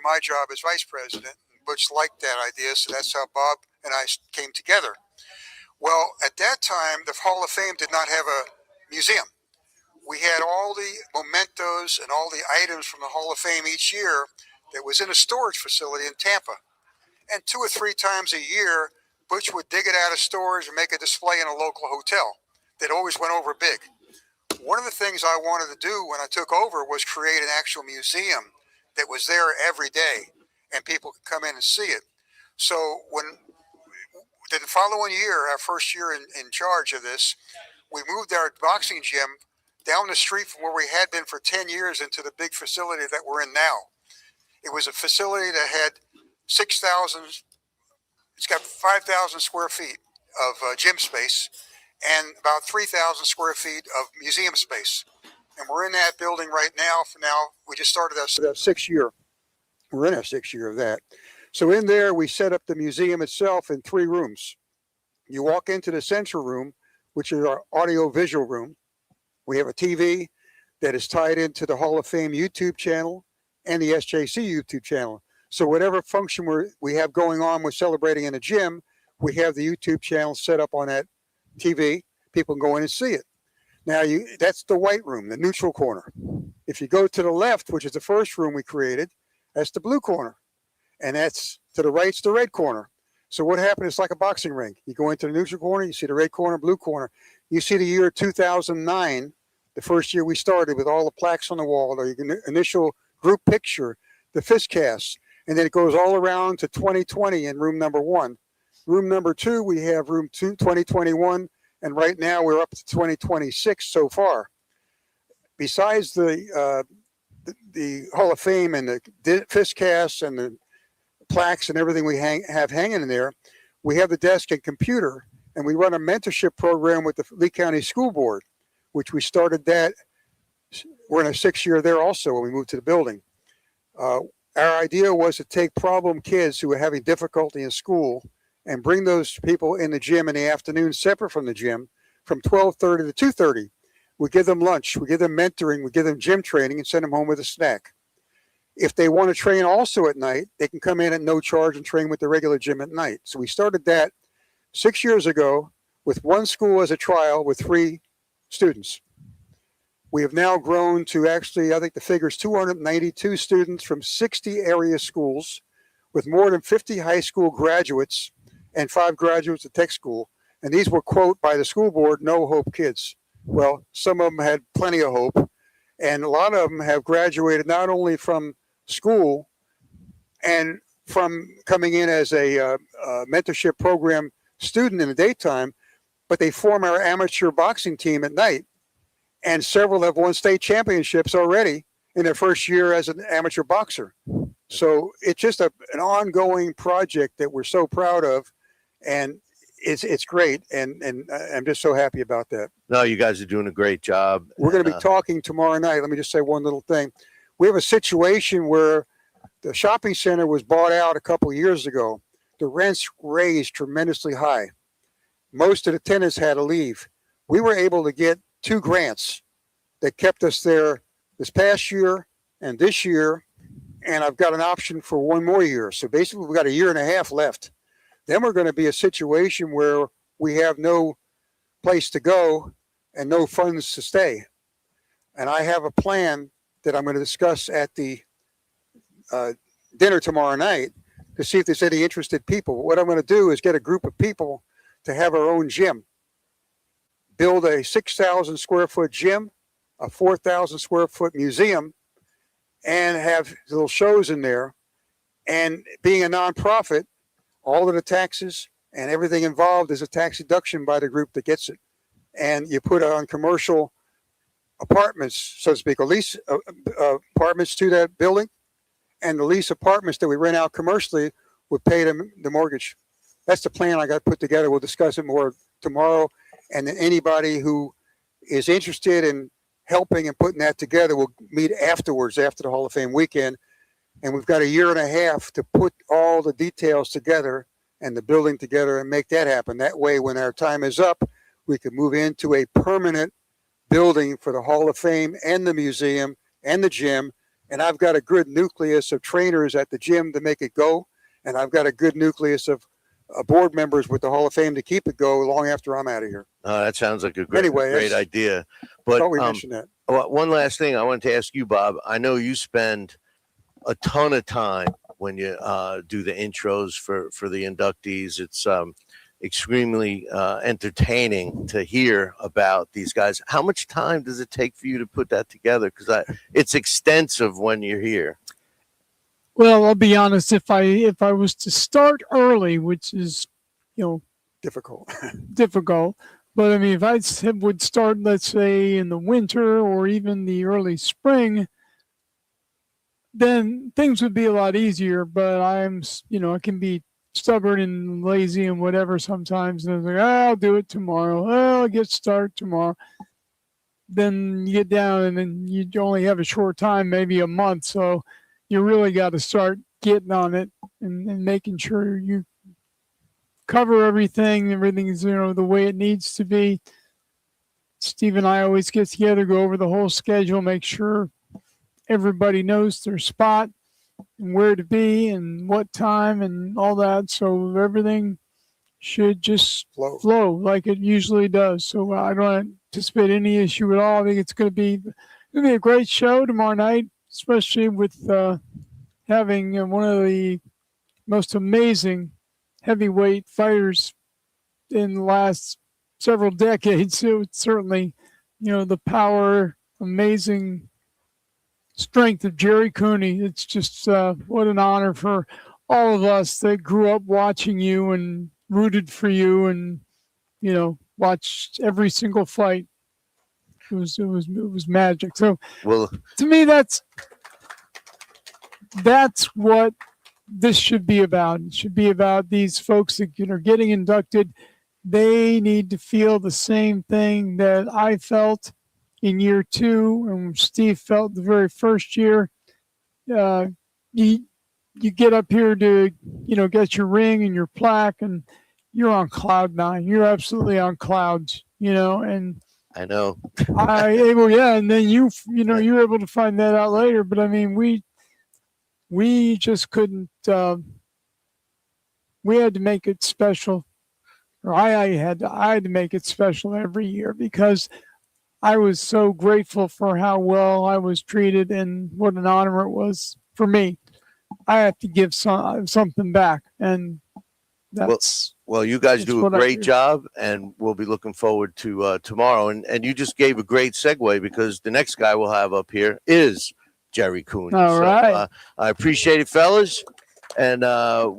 my job as vice president. Butch liked that idea, so that's how Bob and I came together. Well, at that time, the Hall of Fame did not have a museum. We had all the mementos and all the items from the Hall of Fame each year that was in a storage facility in Tampa. And 2 or 3 times a year, Butch would dig it out of storage and make a display in a local hotel that always went over big. One of the things I wanted to do when I took over was create an actual museum that was there every day and people could come in and see it. So when the following year, our first year in charge of this, we moved our boxing gym down the street from where we had been for 10 years into the big facility that we're in now. It was a facility that had 6,000, it's got 5,000 square feet of gym space and about 3,000 square feet of museum space. And we're in that building right now. For now, we just started our 6th year. We're in our 6th year of that. So in there, we set up the museum itself in 3 rooms. You walk into the central room, which is our audio-visual room. We have a TV that is tied into the Hall of Fame YouTube channel and the SJC YouTube channel. So whatever function we have going on, we're celebrating in the gym, we have the YouTube channel set up on that TV. People can go in and see it. Now, that's the white room, the neutral corner. If you go to the left, which is the first room we created, that's the blue corner. And that's to the right's the red corner. So what happened is like a boxing ring. You go into the neutral corner, you see the red corner, blue corner. You see the year 2009, the first year we started with all the plaques on the wall, the initial group picture, the fist cast. And then it goes all around to 2020 in room number 1. Room number 2, we have room 2, 2021. And right now we're up to 2026 so far. Besides the Hall of Fame and the fist casts and the plaques and everything we have hanging in there, we have the desk and computer, and we run a mentorship program with the Lee County School Board, which we started that. We're in our 6th year there also when we moved to the building. Our idea was to take problem kids who were having difficulty in school and bring those people in the gym in the afternoon, separate from the gym, from 12:30 to 2:30. We give them lunch, we give them mentoring, we give them gym training, and send them home with a snack. If they want to train also at night, they can come in at no charge and train with the regular gym at night. So we started that 6 years ago with 1 school as a trial with 3 students. We have now grown to actually, I think the figure is 292 students from 60 area schools with more than 50 high school graduates and 5 graduates of tech school. And these were, quote, by the school board, no hope kids. Well, some of them had plenty of hope. And a lot of them have graduated not only from school and from coming in as a mentorship program student in the daytime, but they form our amateur boxing team at night. And several have won state championships already in their first year as an amateur boxer. So it's just an ongoing project that we're so proud of, and it's great, and I'm just so happy about that. No, you guys are doing a great job. We're going to be talking tomorrow night. Let me just say one little thing. We have a situation where the shopping center was bought out a couple of years ago. The rents raised tremendously high. Most of the tenants had to leave. We were able to get 2 grants that kept us there this past year and this year, and I've got an option for 1 more year. So basically, we've got a year and a half left. Then we're going to be a situation where we have no place to go and no funds to stay. And I have a plan that I'm going to discuss at the dinner tomorrow night to see if there's any interested people. What I'm going to do is get a group of people to have our own gym. Build a 6,000 square foot gym, a 4,000 square foot museum, and have little shows in there. And being a nonprofit, all of the taxes and everything involved is a tax deduction by the group that gets it. And you put on commercial apartments, so to speak, or lease apartments to that building, and the lease apartments that we rent out commercially would pay the mortgage. That's the plan I got put together. We'll discuss it more tomorrow. And then anybody who is interested in helping and putting that together will meet afterwards, after the Hall of Fame weekend. And we've got a year and a half to put all the details together and the building together and make that happen. That way, when our time is up, we can move into a permanent building for the Hall of Fame and the museum and the gym and I've got a good nucleus of trainers at the gym to make it go, and I've got a good nucleus of board members with the Hall of Fame to keep it go long after I'm out of here. That sounds like a great, Anyway, great idea. But thought we mentioned that. one last thing I wanted to ask you, Bob. I know you spend a ton of time when you do the intros for the inductees. It's extremely entertaining to hear about these guys. How much time does it take for you to put that together? Because it's extensive when you're here. Well, I'll be honest. If I was to start early, which is, Difficult. but I mean, if I would start, let's say, in the winter or even the early spring, then things would be a lot easier. But I can be stubborn and lazy and whatever sometimes. And I was like, I'll do it tomorrow. I'll get started tomorrow. Then you get down and then you only have a short time, maybe a month. So you really got to start getting on it and making sure you cover everything. Everything's, the way it needs to be. Steve and I always get together, go over the whole schedule, make sure everybody knows their spot and where to be and what time and all that. So everything should just flow like it usually does. So I don't anticipate any issue at all. I think it's going to be a great show tomorrow night, especially with having one of the most amazing heavyweight fighters in the last several decades. So it's certainly, the power, amazing strength of Gerry Cooney. It's just what an honor for all of us that grew up watching you and rooted for you and, watched every single fight. It was magic. So, well, to me, that's what this should be about. It should be about these folks that are getting inducted. They need to feel the same thing that I felt in year 2 and Steve felt the very first year. You get up here to, get your ring and your plaque, and you're on cloud 9. You're absolutely on clouds, and I know. And then you're able to find that out later. But I mean, we just couldn't. We had to make it special, or I had to make it special every year because I was so grateful for how well I was treated and what an honor it was for me. I have to give something back, and that's. Well, you guys do a great job, and we'll be looking forward to tomorrow. And you just gave a great segue because the next guy we'll have up here is Gerry Cooney. All right. I appreciate it, fellas, and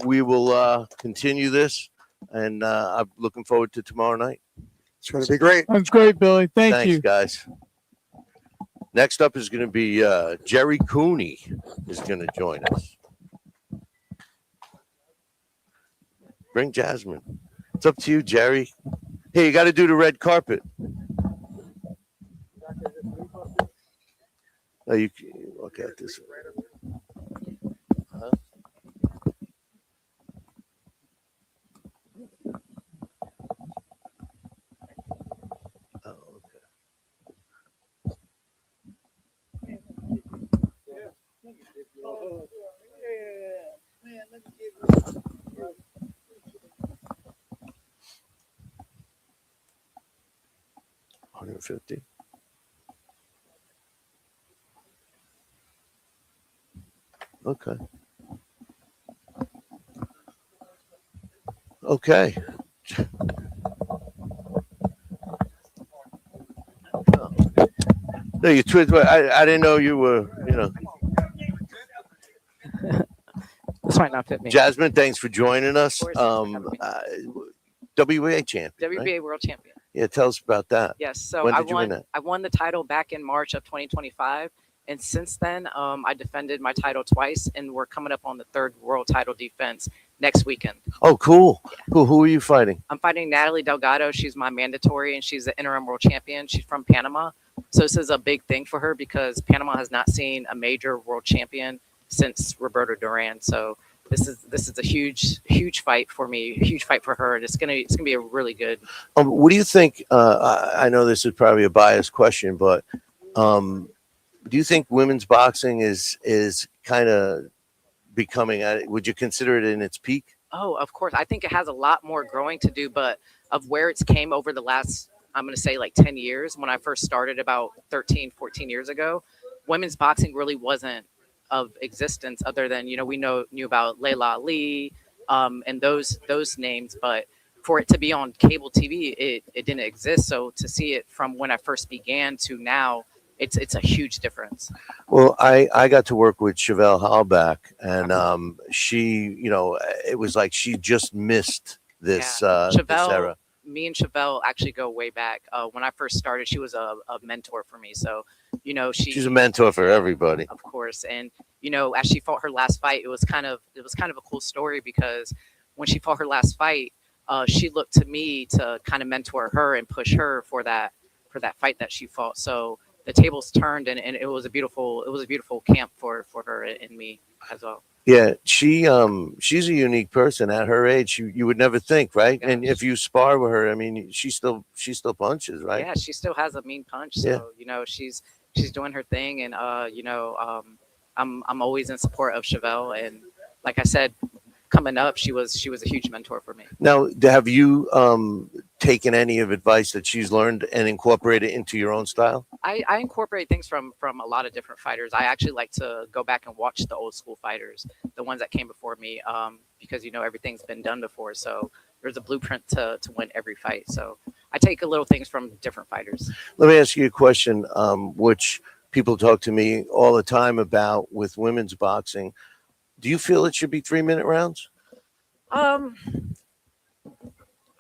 we will continue this. And I'm looking forward to tomorrow night. It's going to be great. That's great, Billy. Thanks you, guys. Next up is going to be Gerry Cooney is going to join us. Bring Jasmine. It's up to you, Gerry. Hey, you got to do the red carpet. Oh, you look at this. Huh? Oh, okay. Man, let me give you. 150. Okay. Okay. No, you twist. I didn't know you were, This might not fit me. Jasmine, thanks for joining us. WBA champion. WBA right? world champion. Yeah, tell us about that. Yes. So When I did you win won. that? I won the title back in March of 2025, and since then, I defended my title twice, and we're coming up on the 3rd world title defense next weekend. Oh, cool. Yeah. Cool. Who are you fighting? I'm fighting Natalie Delgado. She's my mandatory, and she's the interim world champion. She's from Panama, so this is a big thing for her because Panama has not seen a major world champion since Roberto Duran. So this is a huge fight for me, a huge fight for her, and it's gonna be a really good. What do you think? I know this is probably a biased question, but Do you think women's boxing is kind of becoming? Would you consider it in its peak? Oh, of course. I think it has a lot more growing to do, but of where it's came over the last, I'm going to say like 10 years, when I first started about 13, 14 years ago, women's boxing really wasn't of existence other than, we knew about Layla Ali, and those names, but for it to be on cable TV, it didn't exist. So to see it from when I first began to now, it's a huge difference. Well, I got to work with Chevelle Hallback, and she, it was like she just missed this this Chevelle, era. me and Chevelle actually go way back. When I first started, she was a mentor for me. So, She's a mentor for everybody. Of course. And, as she fought her last fight, it was kind of a cool story because when she fought her last fight, she looked to me to kind of mentor her and push her for that fight that she fought. So the tables turned, and it was a beautiful camp for her and me as well. Yeah, she's a unique person at her age. You would never think, right? Yeah. And if you spar with her, I mean, she still punches, right? Yeah, she still has a mean punch. So she's doing her thing, and I'm always in support of Chevelle. And like I said, coming up, she was a huge mentor for me. Now, have you taken any of advice that she's learned and incorporated into your own style? I incorporate things from a lot of different fighters. I actually like to go back and watch the old school fighters, the ones that came before me, because everything's been done before. So there's a blueprint to win every fight. So I take a little things from different fighters. Let me ask you a question, which people talk to me all the time about with women's boxing. Do you feel it should be 3-minute rounds?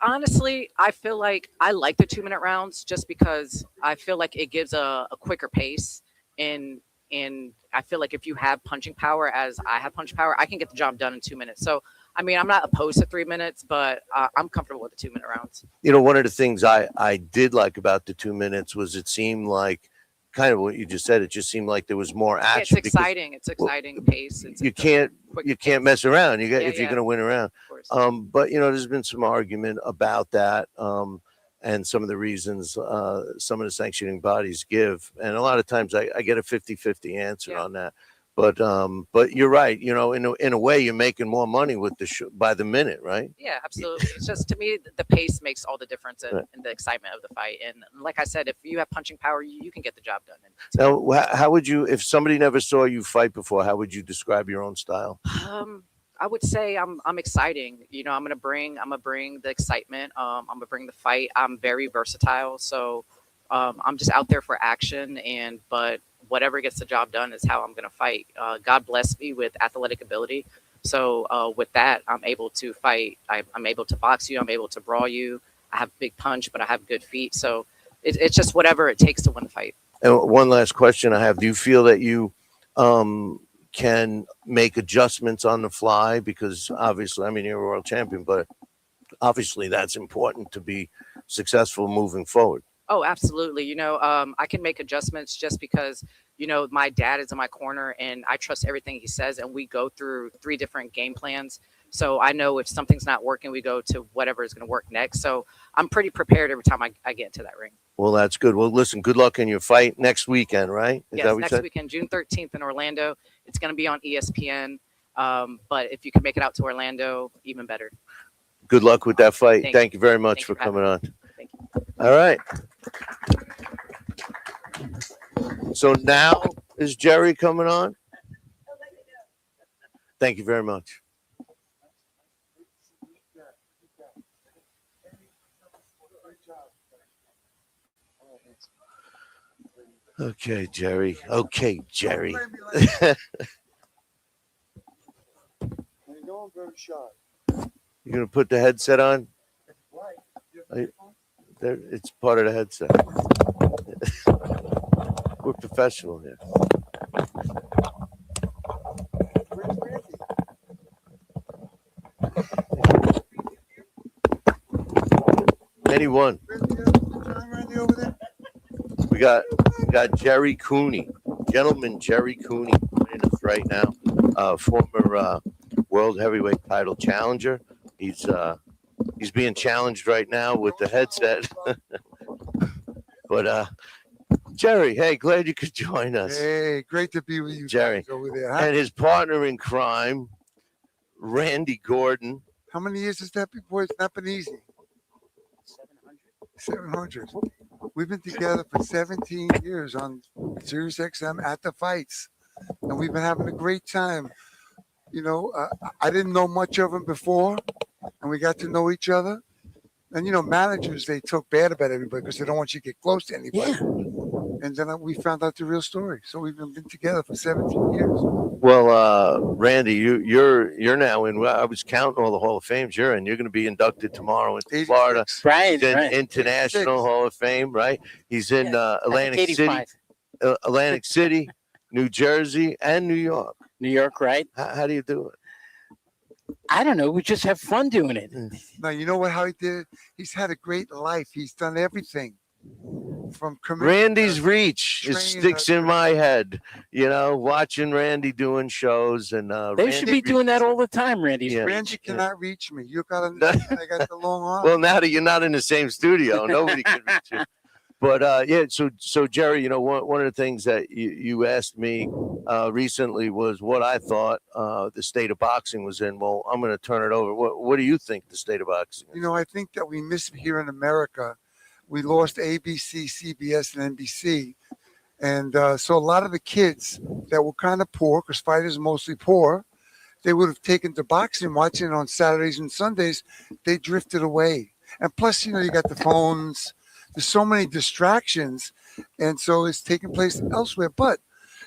Honestly, I feel like I like the 2-minute rounds just because I feel like it gives a quicker pace, and I feel like if you have punching power, as I have punching power, I can get the job done in 2 minutes. So I mean, I'm not opposed to 3 minutes, but I'm comfortable with the 2-minute rounds. One of the things I did like about the 2 minutes was it seemed like kind of what you just said. It just seemed like there was more action. It's exciting. It's exciting pace. You can't mess around. If you're going to win around. But there's been some argument about that, and some of the reasons some of the sanctioning bodies give, and a lot of times I get a 50-50 answer on that. But you're right. In a way, you're making more money with by the minute, right? Yeah, absolutely. It's just, to me, the pace makes all the difference in the excitement of the fight. And like I said, if you have punching power, you can get the job done. Now, how would you, if somebody never saw you fight before, how would you describe your own style? I would say I'm exciting. I'm gonna bring the excitement. I'm gonna bring the fight. I'm very versatile, so I'm just out there for action. But whatever gets the job done is how I'm going to fight. God bless me with athletic ability. So with that, I'm able to fight. I'm able to box you. I'm able to brawl you. I have big punch, but I have good feet. So it's just whatever it takes to win the fight. And one last question I have. Do you feel that you can make adjustments on the fly? Because obviously, I mean, you're a world champion, but obviously that's important to be successful moving forward. Oh, absolutely. I can make adjustments just because, my dad is in my corner and I trust everything he says. And we go through 3 different game plans. So I know if something's not working, we go to whatever is going to work next. So I'm pretty prepared every time I get into that ring. Well, that's good. Well, listen, good luck in your fight next weekend, right? Yes, next weekend, June 13th in Orlando. It's going to be on ESPN. But if you can make it out to Orlando, even better. Good luck with that fight. Thank you very much for coming on. Thank you. All right. So now is Gerry coming on? Thank you very much. Okay, Gerry. Okay, Gerry. You're very shy. You're going to put the headset on? It's part of the headset. We're professional here. Anyone? We got Gerry Cooney, gentleman Gerry Cooney in us right now. Former world heavyweight title challenger. He's being challenged right now with the headset. But Gerry, hey, glad you could join us. Hey, great to be with you Gerry. guys over there. And his partner in crime, Randy Gordon. How many years has that been, boy? It's not been easy. 700. We've been together for 17 years on Sirius XM at the fights, and we've been having a great time. You know, I didn't know much of him before, and we got to know each other. And you know, managers, they talk bad about everybody because they don't want you to get close to anybody. Yeah. And then we found out the real story. So we've been together for 17 years. Well, Randy, you're now in. I was counting all the Hall of Fames you're in. You're going to be inducted tomorrow into 86. Florida. Right, He's in right. International 86. Hall of Fame, right? He's in I think Atlantic City, 85. Atlantic City, New Jersey, and New York. New York, right? How do you do it? I don't know. We just have fun doing it. Now, you know how he did it? He's had a great life. He's done everything from commercial. Randy's reach it train, sticks in my head. You know, watching Randy doing shows and They Randy should be doing that all the time, Randy. Yeah. Randy cannot reach me. You got to. I got the long arm. Well, now that you're not in the same studio, nobody can reach you. But yeah, so Gerry, you know, one of the things that you asked me recently was what I thought the state of boxing was in. Well, I'm going to turn it over. What do you think the state of boxing is? You know, I think that we miss here in America. We lost ABC, CBS, and NBC. And so a lot of the kids that were kind of poor, because fighters are mostly poor, they would have taken to boxing, watching it on Saturdays and Sundays. They drifted away. And plus, you know, you got the phones. There's so many distractions. And so it's taking place elsewhere. But,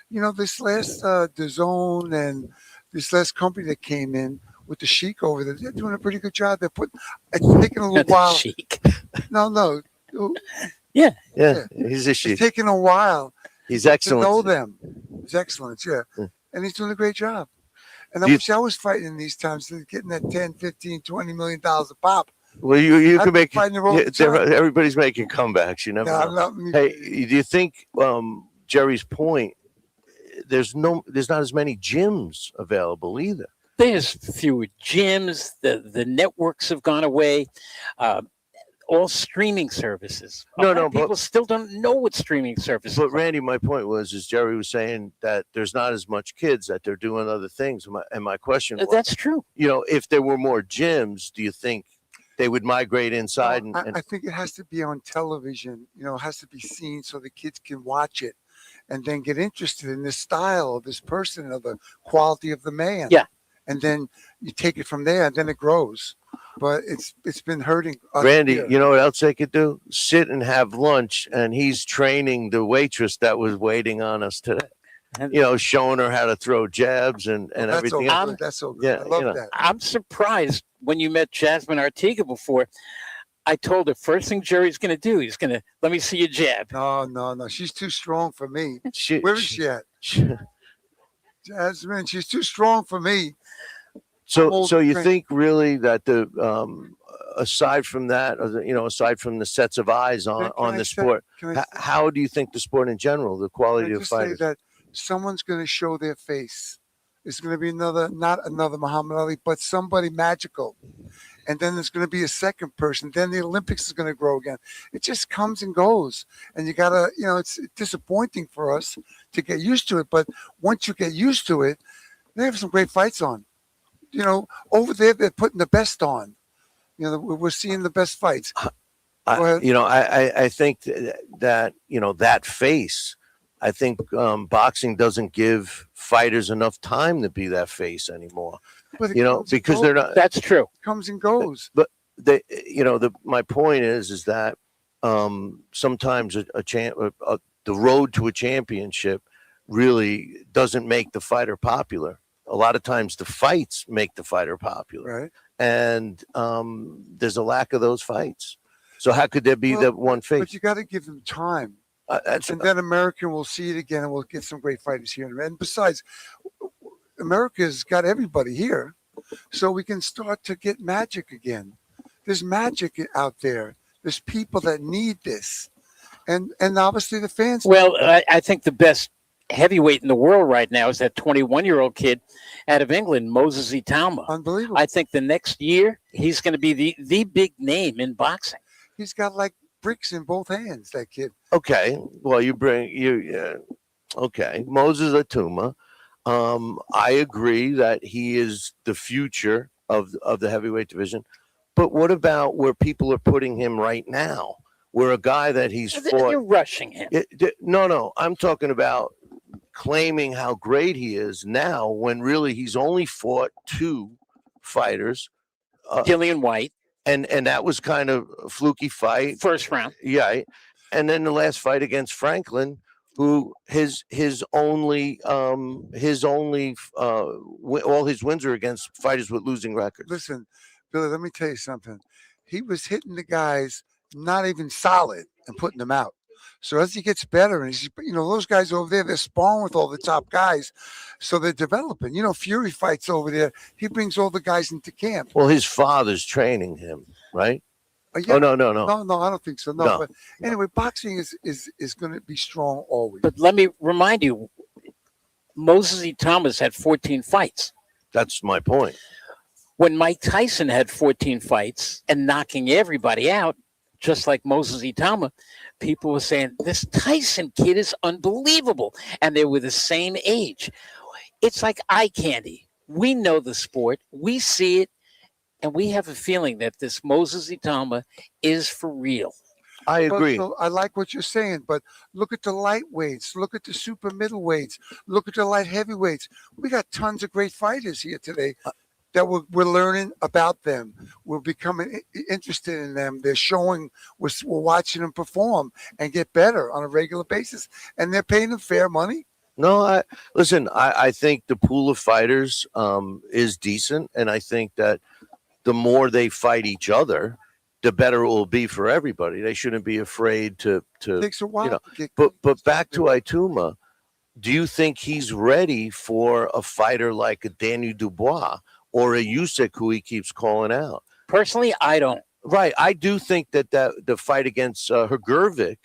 you know, this last DAZN and this last company that came in with the Sheik over there, they're doing a pretty good job. It's taking a little while. Chic. No. Yeah, he's a sheik. It's taking a while He's to excellent. know them. It's excellence, yeah. Yeah. And he's doing a great job. And I Do you- wish I was fighting in these times, getting that 10, 15, $20 million a pop. Well, you I'd can be make. fighting the wrong time. Everybody's making comebacks. You never No, know. I'm not, Hey, do you think Gerry's point? There's not as many gyms available either. There's fewer gyms. The networks have gone away. All streaming services. A lot of people still don't know what streaming services But are. Randy, my point was, Gerry was saying that there's not as much kids that they're doing other things. And my question was, That's true. you know, if there were more gyms, do you think they would migrate inside? I think it has to be on television. You know, it has to be seen so the kids can watch it and then get interested in the style of this person or the quality of the man. Yeah. And then you take it from there and then it grows. But it's been hurting us Randy, here. you know what else they could do? Sit and have lunch, and he's training the waitress that was waiting on us today. You know, showing her how to throw jabs and That's everything. so else. good. That's so good. Yeah, I love you know. that. I'm surprised when you met Jasmine Artiga before. I told her first thing Gerry's going to do, he's going to let me see your jab. No. She's too strong for me. She- Where is she at? Jasmine, she's too strong for me. So old you train. think really that the aside from that, or the, you know, aside from the sets of eyes on Can I the say- sport, Can I how do you think the sport in general, the Can quality I of just say fighters? that someone's going to show their face? It's going to be not another Muhammad Ali, but somebody magical. And then there's going to be a second person. Then the Olympics is going to grow again. It just comes and goes. And you got to, you know, it's disappointing for us to get used to it. But once you get used to it, they have some great fights on. You know, over there, they're putting the best on. You know, we're seeing the best fights. Go ahead. You know, I think that, you know, that face, I think boxing doesn't give fighters enough time to be that face anymore, But it you know, comes and because they're goes. not, That's true. Comes and goes. they, you know, my point is that sometimes the road to a championship really doesn't make the fighter popular. A lot of times the fights make the fighter popular. Right. And there's a lack of those fights. So how could there be Well, that one face? But you got to give them time. That's And then America will see it again and we'll get some great fighters here. And besides, America's got everybody here. So we can start to get magic again. There's magic out there. There's people that need this. And obviously the fans. Well, I think the best heavyweight in the world right now is that 21-year-old kid out of England, Moses Itauma. Unbelievable. I think the next year he's going to be the big name in boxing. He's got like bricks in both hands. That kid. Okay. Well, okay. Moses Atuma. I agree that he is the future of the heavyweight division. But what about where people are putting him right now? Where a guy that he's fought. You're rushing him. No. I'm talking about claiming how great he is now when really he's only fought 2 fighters. Dillian White. And that was kind of a fluky fight. First round. Yeah. And then the last fight against Franklin, who his only all his wins are against fighters with losing records. Listen, Billy, let me tell you something. He was hitting the guys not even solid and putting them out. So as he gets better, and those guys over there, they're sparring with all the top guys, so they're developing. Fury fights over there. He brings all the guys into camp. Well, his father's training him, right? Yeah. Oh no. No, I don't think so. No. But anyway, boxing is going to be strong always. But let me remind you, Moses E. Thomas had 14 fights. That's my point. When Mike Tyson had 14 fights and knocking everybody out, just like Moses E. Thomas, people were saying, this Tyson kid is unbelievable. And they were the same age. It's like eye candy. We know the sport. We see it. And we have a feeling that this Moses E. Thomas is for real. I agree. So I like what you're saying, but look at the lightweights. Look at the super middleweights. Look at the light heavyweights. We got tons of great fighters here today. That we're learning about them. We're becoming interested in them. They're showing, we're watching them perform and get better on a regular basis. And they're paying them fair money. No, I think the pool of fighters is decent. And I think that the more they fight each other, the better it will be for everybody. They shouldn't be afraid to It takes a while. But back to Ituma, do you think he's ready for a fighter like a Daniel Dubois? Or a Usyk who he keeps calling out? Personally, I don't. Right. I do think that the fight against Hergervik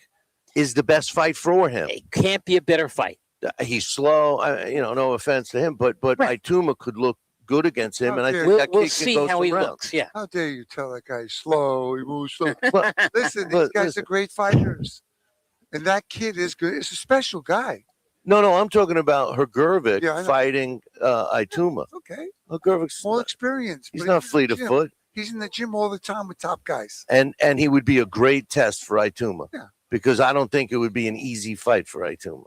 is the best fight for him. It can't be a better fight. He's slow. No offense to him, but Right. Ituma could look good against him, and I think We'll that kid see can go how some he rounds. looks. Yeah. How dare you tell that guy he's slow? He moves slow. But Listen, these guys are great fighters. And that kid is good. It's a special guy. no, I'm talking about Hergervik Yeah, I know. fighting Ituma. Okay. Hergervik's More experience. he's but not fleet of gym. foot, He's in the gym all the time with top guys. and he would be a great test for Ituma. Yeah. Because I don't think it would be an easy fight for Ituma.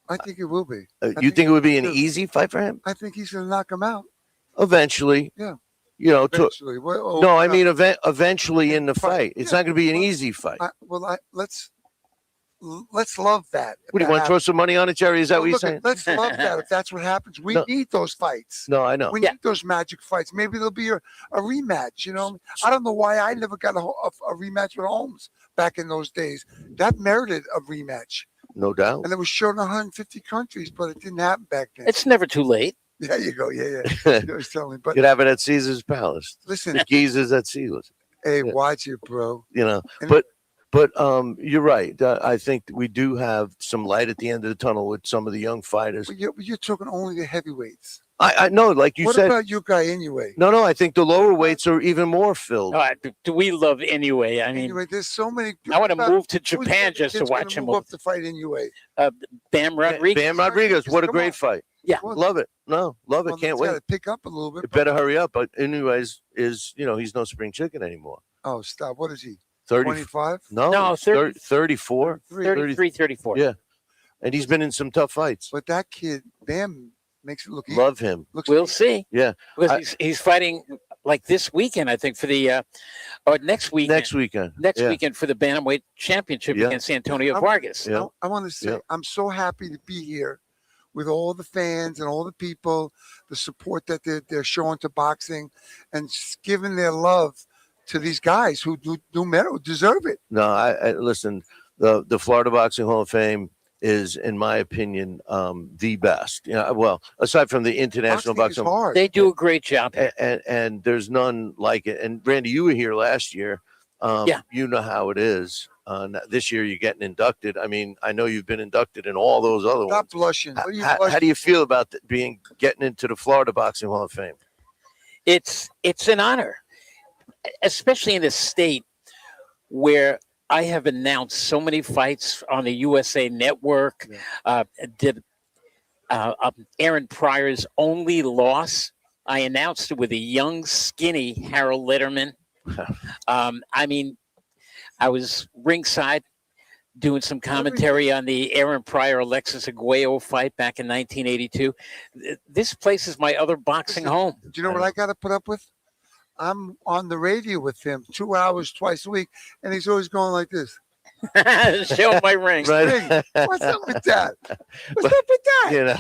I think it will be. You think it would be an too. easy fight for him? I think he's going to knock him out Eventually. Yeah. Eventually. Well, No, I mean eventually in the fight. It's Yeah. not going to be an easy fight. let's love that. What do you want to throw some money on it, Gerry? Is that Well, what you're look, saying? let's love that if that's what happens. We No. need those fights. No, I know. We need those magic fights. Maybe there'll be a rematch. I don't know why I never got a rematch with Holmes back in those days. That merited a rematch, No doubt. and it was shown in 150 countries, but it didn't happen back then. It's never too late. There you go. Yeah. I was telling you. But Could have it at Caesar's Palace. listen, The geezers at Caesar's. hey, Yeah. watch it, bro. And But you're right. I think we do have some light at the end of the tunnel with some of the young fighters. But you're talking only the heavyweights. I know, like you What said. about your guy anyway? No, I think the lower weights are even more filled. Do we love anyway? I mean, Anyway, there's so many. I want to move to who's the Japan just to kid's gonna watch him. move up to fight anyway. Bam Rodriguez. Bam Rodriguez, what a Come great on. fight. Yeah. Love it. No, love it. Well, Can't it's wait. gotta pick up a little bit. It better hurry up. But anyways, he's no spring chicken anymore. Oh, stop. What is he? 30, 25? No, 34. 33, 34. Yeah. And he's been in some tough fights. But that kid, Bam, makes it look easy. Love him. Looks We'll easy. see. Yeah. Because he's fighting like this weekend, I think, for the or next weekend. Next weekend. Next Yeah. weekend for the bantamweight championship Yeah. against Antonio I- Vargas. Yeah. I want to say Yeah. I'm so happy to be here with all the fans and all the people, the support that they're showing to boxing, and just giving their love to these guys who deserve it. No, I listen. The Florida Boxing Hall of Fame is, in my opinion, the best. Well, aside from the International Boxing is Boxing, hard. They do a great job. and there's none like it. And Randy, you were here last year. Yeah. You know how it is. This year you're getting inducted. I mean, I know you've been inducted in all those other Stop ones. blushing. What are you How blushing do you for? feel about getting into the Florida Boxing Hall of Fame? It's an honor, especially in a state where I have announced so many fights on the USA Network. Did Aaron Pryor's only loss. I announced it with a young, skinny Harold Letterman. I mean, I was ringside doing some commentary on the Aaron Pryor Alexis Aguayo fight back in 1982. This place is my other boxing home. Do you know what I got to put up with? I'm on the radio with him 2 hours twice a week, and he's always going like this. Show my ring. Right. What's up with that? What's up with that? You know,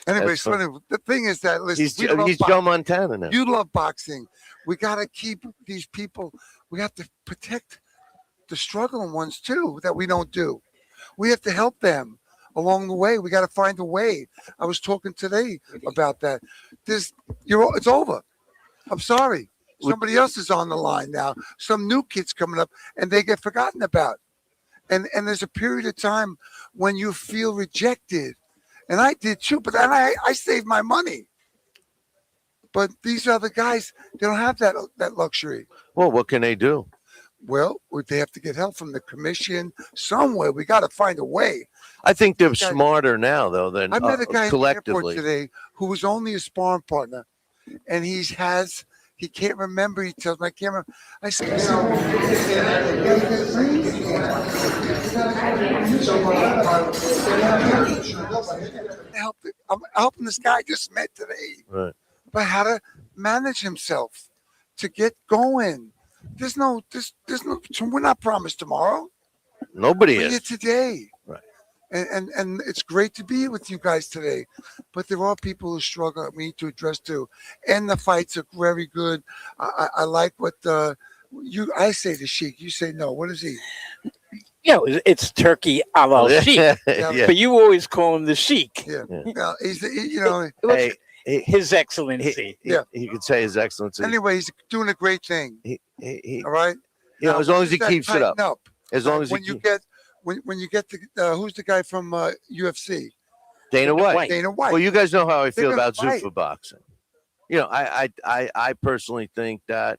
Anyway, That's funny. so the thing is that, listen, he's we love Joe boxing. Montana now. You love boxing. We got to keep these people. We have to protect the struggling ones too that we don't do. We have to help them along the way. We got to find a way. I was talking today about that. It's over. I'm sorry. Somebody else is on the line now. Some new kids coming up, and they get forgotten about. And there's a period of time when you feel rejected. And I did too, but then I saved my money. But these other guys, they don't have that luxury. Well, what can they do? Well, they have to get help from the commission somewhere. We got to find a way. I think they're smarter now, though, than I met a guy collectively. in the airport today who was only a sparring partner, and he can't remember. He tells me, I can't remember. I said, I'm helping this guy I just met today. Right. But how to manage himself to get going. We're not promised tomorrow. Nobody We're is. here today. Right. And it's great to be with you guys today. But there are people who struggle we need to address too. And the fights are very good. I like what I say to Sheik. You say no. What is he? Yeah, it's turkey a la Sheik. Yeah. But you always call him the Sheik. Yeah. Well, he's Hey, His Excellency. he could say His Excellency. anyway, he's doing a great thing. He All right. you know, as long as he That keeps it up. tighten up. As long as when he you get when you get the who's the guy from UFC? Dana White. Dana White. Well, you guys know how I feel gonna about fight. Zuffa boxing. You know, I personally think that,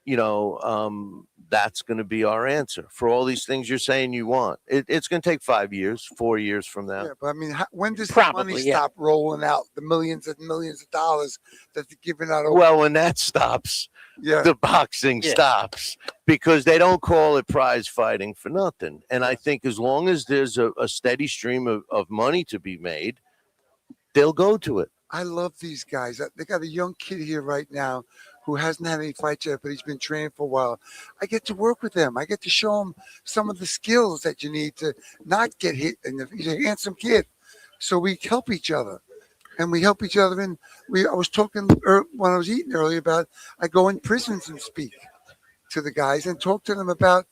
you know, that's going to be our answer for all these things you're saying you want. It's going to take 5 years, 4 years from now. Yeah, but I mean, when does the Probably, money yeah. stop rolling out? The millions and millions of dollars that they're giving out. Well, when that stops, yeah, the boxing stops, because they don't call it prize fighting for nothing. And I think as long as there's a steady stream of money to be made, they'll go to it. I love these guys. They got a young kid here right now who hasn't had any fights yet, but he's been training for a while. I get to work with him. I get to show him some of the skills that you need to not get hit. And he's a handsome kid. So we help each other. And we help each other. And I was talking when I was eating earlier about, I go in prisons and speak to the guys and talk to them about,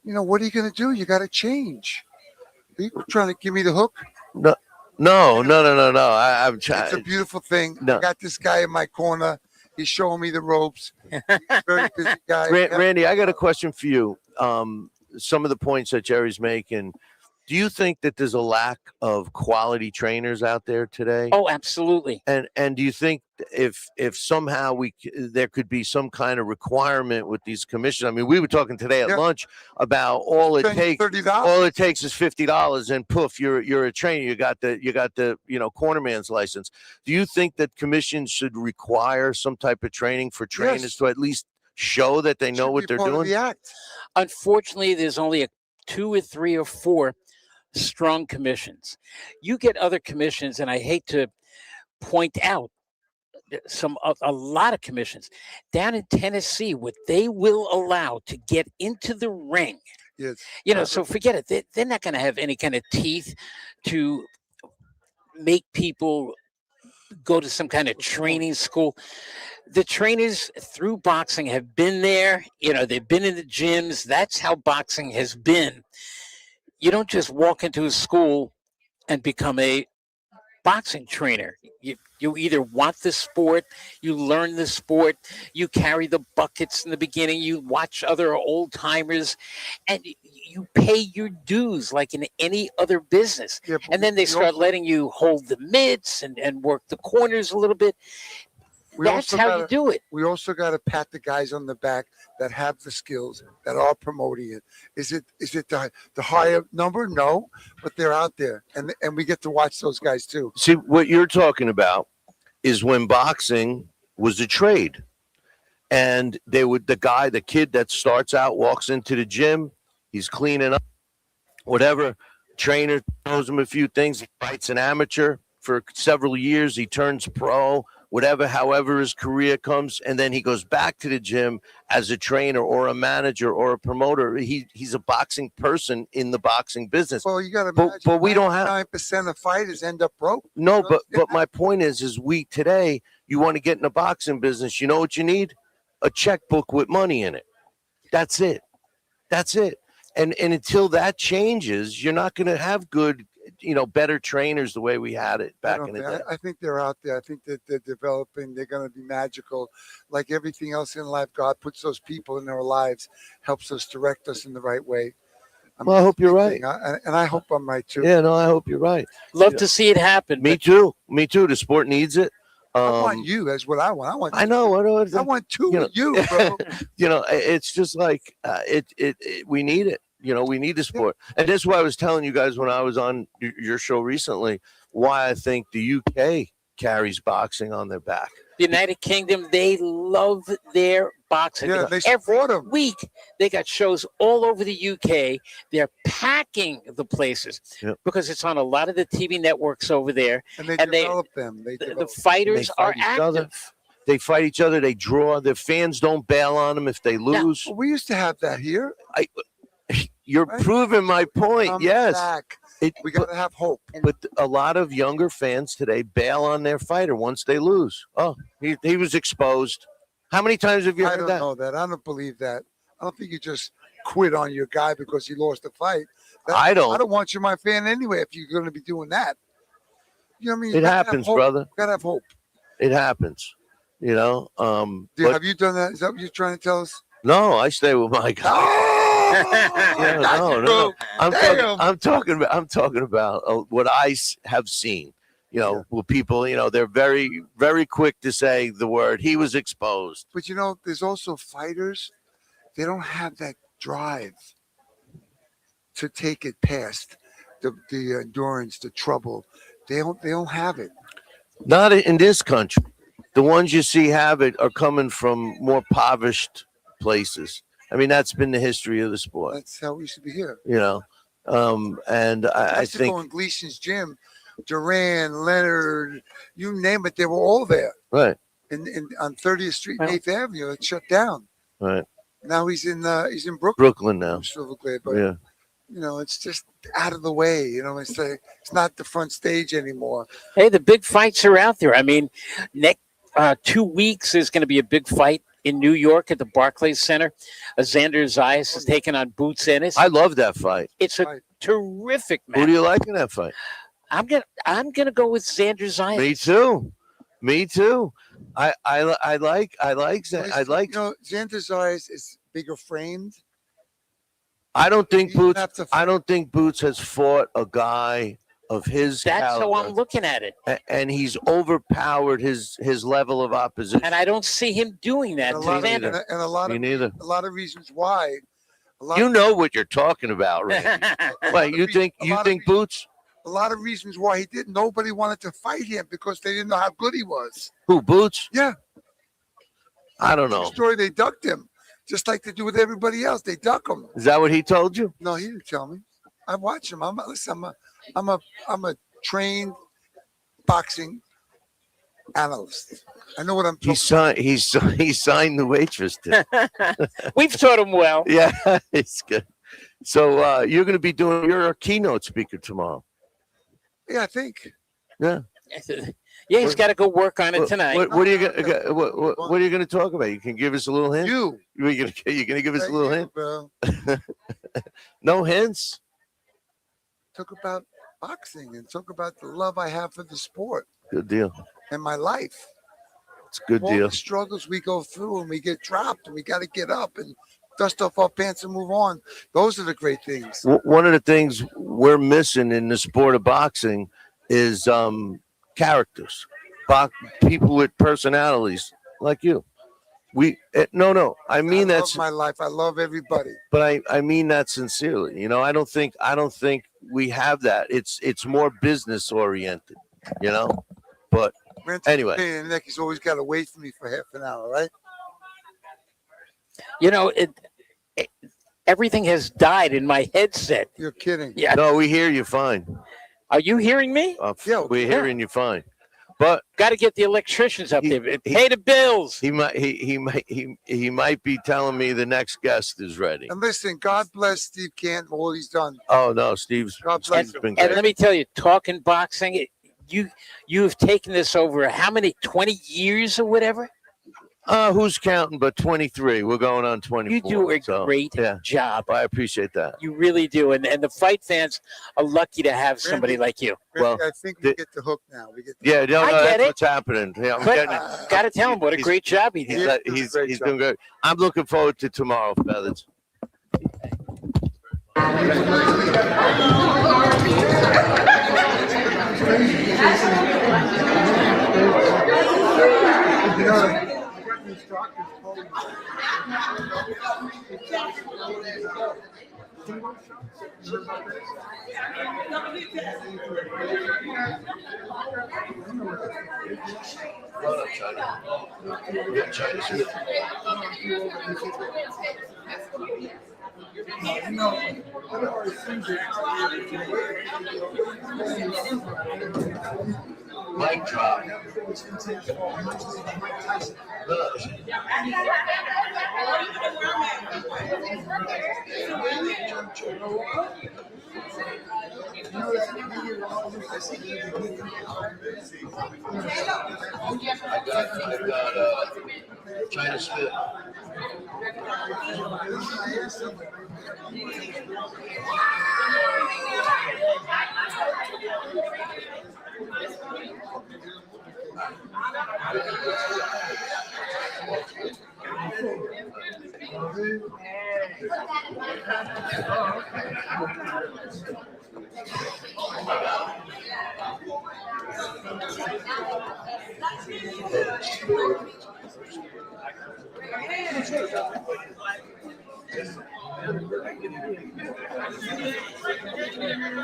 you know, what are you going to do? You got to change. Are you trying to give me the hook? No. I'm It's a trying. beautiful thing. No. I got this guy in my corner. He's showing me the ropes. He's a very busy guy. Randy, I got a question for you. Some of the points that Gerry's making, do you think that there's a lack of quality trainers out there today? Oh, absolutely. And do you think if somehow there could be some kind of requirement with these commissions? I mean, we were talking today at lunch about all it takes is $50, and poof, you're a trainer. You got the cornerman's license. Do you think that commissions should require some type of training for trainers to at least show that they know what they're doing? Unfortunately, there's only 2 or 3 or 4 strong commissions. You get other commissions, and I hate to point out a lot of commissions down in Tennessee, what they will allow to get into the ring. Yes. You know, so forget it. They're not going to have any kind of teeth to make people go to some kind of training school. The trainers through boxing have been there. You know, they've been in the gyms. That's how boxing has been. You don't just walk into a school and become a boxing trainer. You either want the sport, you learn the sport, you carry the buckets in the beginning, you watch other old timers, and you pay your dues like in any other business. And then they start letting you hold the mitts and work the corners a little bit. We That's also how gotta, you do it. We also got to pat the guys on the back that have the skills that are promoting it. Is it the higher number? No, but they're out there, and we get to watch those guys too. See, what you're talking about is when boxing was a trade. And the kid that starts out, walks into the gym, he's cleaning up, whatever. Trainer throws him a few things. He fights an amateur for several years. He turns pro, whatever, however his career comes. And then he goes back to the gym as a trainer or a manager or a promoter. He's a boxing person in the boxing business. Well, you got to imagine. But we don't have 9% of fighters end up broke. No, but my point is we today, you want to get in the boxing business, you know what you need? A checkbook with money in it. That's it. And until that changes, you're not going to have good, better trainers the way we had it back in the day. I think they're out there. I think that they're developing. They're going to be magical. Like everything else in life, God puts those people in our lives, helps us direct us in the right way. Well, I hope you're right. And I hope I'm right too. Yeah, no, I hope you're right. Love to see it happen. Me too. The sport needs it. I want you. That's what I want. I know. I want two of you, bro. It's just like we need it. We need the sport. And that's why I was telling you guys when I was on your show recently, why I think the UK carries boxing on their back. The United Kingdom, they love their boxing. Yeah, they support every week they got shows all over the UK. They're packing the places because it's on a lot of the TV networks over there. And they develop them. The fighters are active. They fight each other. They draw. Their fans don't bail on them if they lose. We used to have that here. You're proving my point. Yes. We got to have hope. But a lot of younger fans today bail on their fighter once they lose. Oh, he was exposed. How many times have you heard that? I don't know that. I don't believe that. I don't think you just quit on your guy because he lost the fight. I don't want you my fan anyway if you're going to be doing that. You know what I mean? It happens, brother. You got to have hope. It happens. Have you done that? Is that what you're trying to tell us? No, I stay with my guy. No. I'm talking about what I have seen. With people, they're very, very quick to say the word. He was exposed. But there's also fighters. They don't have that drive to take it past the endurance, the trouble. They don't have it. Not in this country. The ones you see have it are coming from more impoverished places. I mean, that's been the history of the sport. That's how we should be here. And I think in Gleason's gym, Duran, Leonard, you name it, they were all there. Right. On 30th Street and 8th Avenue, it shut down. Right. Now he's in Brooklyn. Brooklyn now. I'm so glad, but it's just out of the way. It's not the front stage anymore. Hey, the big fights are out there. I mean, next 2 weeks is going to be a big fight in New York at the Barclays Center. Xander Zayas is taking on Boots Ennis. I love that fight. It's a terrific match. Who do you like in that fight? I'm gonna go with Xander Zayas. Me too. I like Xander Zayas is bigger framed. I don't think Boots has fought a guy of his That's caliber, how I'm looking at it. And he's overpowered his level of opposition. And I don't see him doing that. A lot of reasons why. Know what you're talking about, right? Wait, you think Boots? A lot of reasons why he didn't. Nobody wanted to fight him because they didn't know how good he was. Who, Boots? Yeah. I don't know. Story, they ducked him, just like they do with everybody else. They duck him. Is that what he told you? No, he didn't tell me. I watch him. I'm a trained boxing analyst. I know what I'm talking about. He signed the waitress. We've taught him well. Yeah, it's good. So you're going to be you're a keynote speaker tomorrow. Yeah, I think. Yeah. Yeah, he's got to go work on it tonight. What are you going to talk about? You can give us a little hint. You're going to give us a little hint, bro. No hints. Talk about boxing and talk about the love I have for the sport. Good deal. And my life. It's a good deal. The struggles we go through and we get dropped and we got to get up and dust off our pants and move on. Those are the great things. One of the things we're missing in the sport of boxing is characters, people with personalities like you. No. I mean I that's love my life. I love everybody. but I mean that sincerely. You know, I don't think we have that. It's more business oriented. You know, but anyway. And Nicky's always got to wait for me for half an hour, right? You know, everything has died in my headset. You're kidding. Yeah. No, we hear you fine. Are you hearing me? Yeah, we're hearing you fine. But got to get the electricians up there. Pay the bills. He might be telling me the next guest is ready. And listen, God bless Steve Canton for all he's done. Oh no, Steve's been great. And let me tell you, talking boxing, you've taken this over how many 20 years or whatever? Who's counting? But 23. We're going on 24. You do a great job. I appreciate that. You really do, and the fight fans are lucky to have somebody like you. Well, I think we get the hook now. We get the I get that's it. what's happening. Yeah, Got to tell him what a great job he did. He's doing good. I'm looking forward to tomorrow, Feathers. Mic drop. I got China Smith.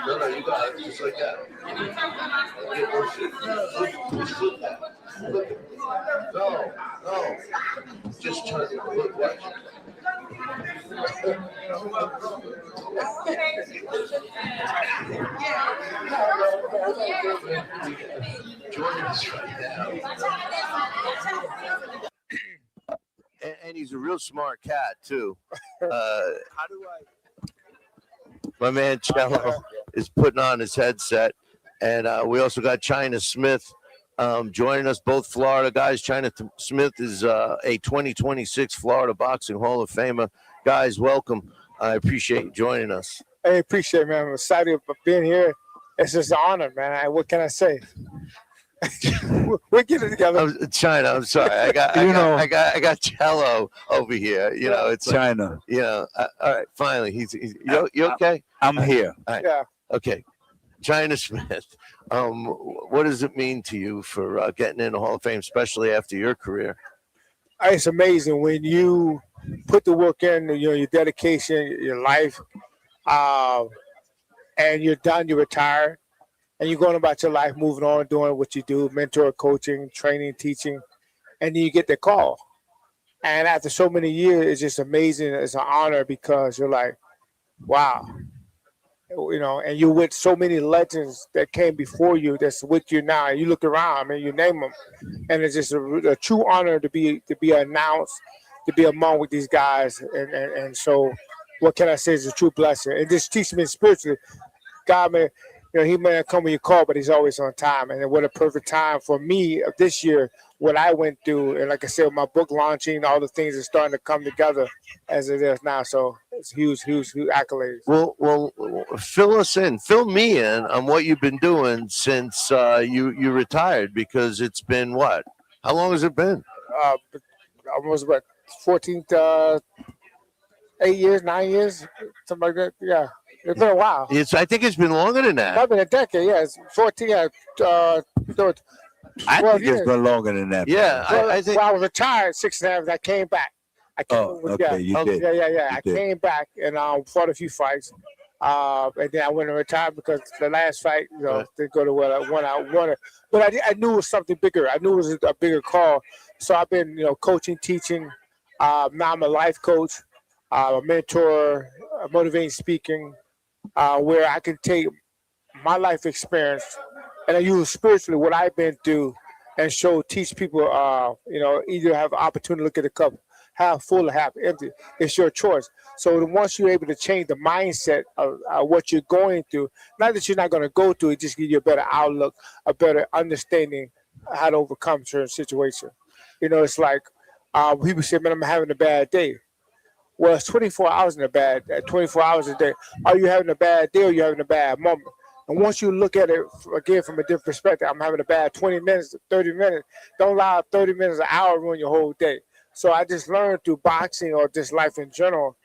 No, you got it, just like that. No. Just turn it. Look, watch. Joining us right now. And he's a real smart cat too. My man Chelo is putting on his headset, and we also got China Smith joining us. Both Florida guys. China Smith is a 2026 Florida Boxing Hall of Famer. Guys, welcome. I appreciate you joining us. I appreciate it, man. I'm excited about being here. It's just an honor, man. What can I say? We'll get it together. China, I'm sorry. I got Chelo over here. You know, it's China. Like, you know, all right. Finally, you okay? I'm here. All right. Yeah. Okay. China Smith. What does it mean to you for getting in the Hall of Fame, especially after your career? It's amazing when you put the work in, your dedication, your life, and you're done, you retire, and you're going about your life, moving on, doing what you do, mentor, coaching, training, teaching, and then you get the call. And after so many years, it's just amazing. It's an honor because you're like, wow. And you're with so many legends that came before you that's with you now. You look around, you name them. And it's just a true honor to be announced, to be among with these guys. And so what can I say is a true blessing. It just teaches me spiritually. God, man, he may not come when you call, but he's always on time. And what a perfect time for me of this year, what I went through. And like I said, my book launching, all the things are starting to come together as it is now. So it's huge accolades. Well, fill me in on what you've been doing since you retired, because it's been what? How long has it been? Almost 8 years, 9 years, something like that. Yeah. It's been a while. I think it's been longer than that. Probably a decade, yeah. It's 14, I 12 think it's years. been longer than that. Yeah, Well, I think. well, I was retired 6.5. I came back. I came, Oh, okay, yeah, you Okay. did. yeah. You I did. came back and fought a few fights. And then I went and retired because the last fight, Right. didn't go to what I wanted. But I knew it was something bigger. I knew it was a bigger call. So I've been, coaching, teaching. Now I'm a life coach, a mentor, motivating speaking, where I can take my life experience and I use spiritually what I've been through and teach people, either have an opportunity to look at the cup half full or half empty. It's your choice. So once you're able to change the mindset of what you're going through, not that you're not going to go through it, just give you a better outlook, a better understanding how to overcome certain situations. It's like people say, man, I'm having a bad day. Well, it's 24 hours in a 24 hours a day. Are you having a bad day or are you having a bad moment? And once you look at it again from a different perspective, I'm having a bad 20 minutes, 30 minutes. Don't allow 30 minutes, an hour ruin your whole day. So I just learned through boxing or just life in general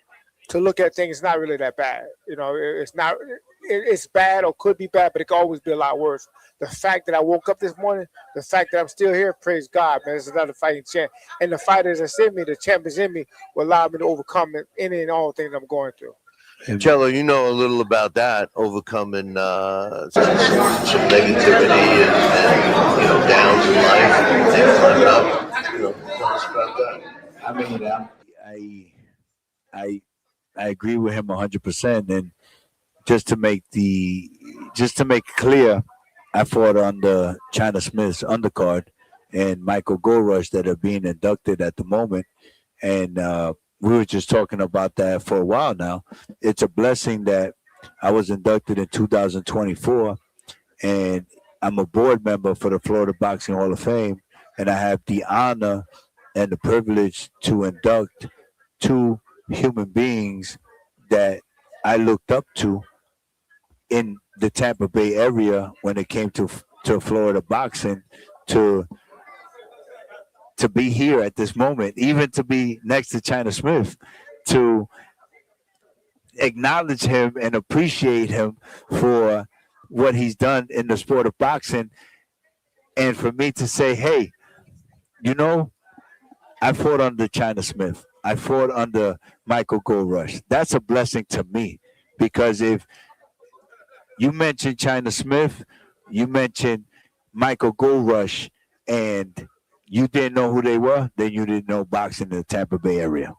to look at things not really that bad. It's not. It's bad or could be bad, but it could always be a lot worse. The fact that I woke up this morning, the fact that I'm still here, praise God, man. It's another fighting champ. And the fighters that's in me, the champions in me, will allow me to overcome any and all things I'm going through. Cello, you know a little about that, overcoming some negativity and downs in life and climbing up. Tell us about that. I mean, I agree with him 100%. And just to make it clear, I fought under China Smith's undercard and Michael Goldrush that are being inducted at the moment. And we were just talking about that for a while now. It's a blessing that I was inducted in 2024, and I'm a board member for the Florida Boxing Hall of Fame, and I have the honor and the privilege to induct two human beings that I looked up to in the Tampa Bay area when it came to Florida boxing, to be here at this moment, even to be next to China Smith, to acknowledge him and appreciate him for what he's done in the sport of boxing, and for me to say, hey, I fought under China Smith. I fought under Michael Goldrush. That's a blessing to me, because if you mentioned China Smith, you mentioned Michael Goldrush, and you didn't know who they were, then you didn't know boxing in the Tampa Bay area.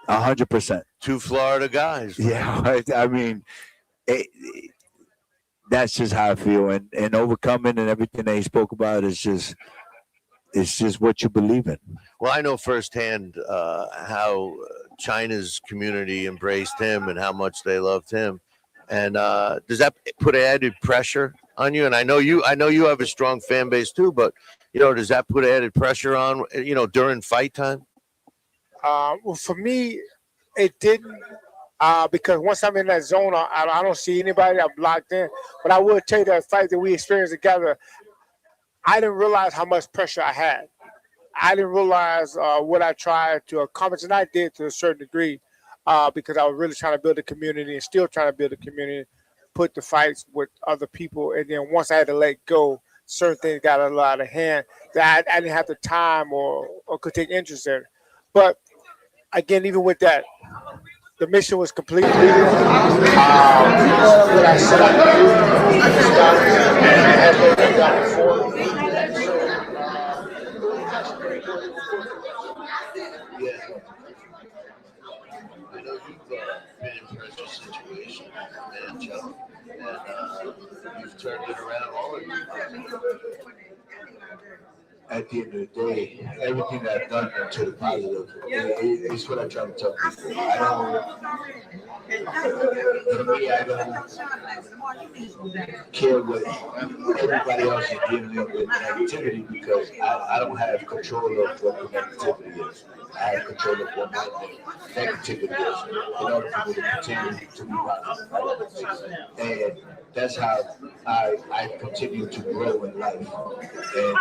100%. Two Florida guys. Right? Yeah, I mean, that's just how I feel. And overcoming and everything that he spoke about is just what you believe in. Well, I know firsthand how China's community embraced him and how much they loved him. And does that put added pressure on you? And I know you have a strong fan base too, but does that put added pressure on during fight time? Well, for me, it didn't, because once I'm in that zone, I don't see anybody. I'm locked in. But I will tell you that fight that we experienced together, I didn't realize how much pressure I had. I didn't realize what I tried to accomplish, and I did to a certain degree, because I was really trying to build a community and still trying to build a community, put the fights with other people. And then once I had to let go, certain things got a lot of hand that I didn't have the time or could take interest in. But again, even with that, the mission was completed. What I said I could do, I had done before. Yeah. I know you've been in pressure situations, man, Joe, and you've turned it around all of you. At the end of the day, everything that I've done to the positive is what I try to tell people. For me, I don't care what everybody else is dealing with negativity, because I don't have control of what the negativity is. I have control of what my negativity is in order for me to continue to be positive. And that's how I continue to grow in life. And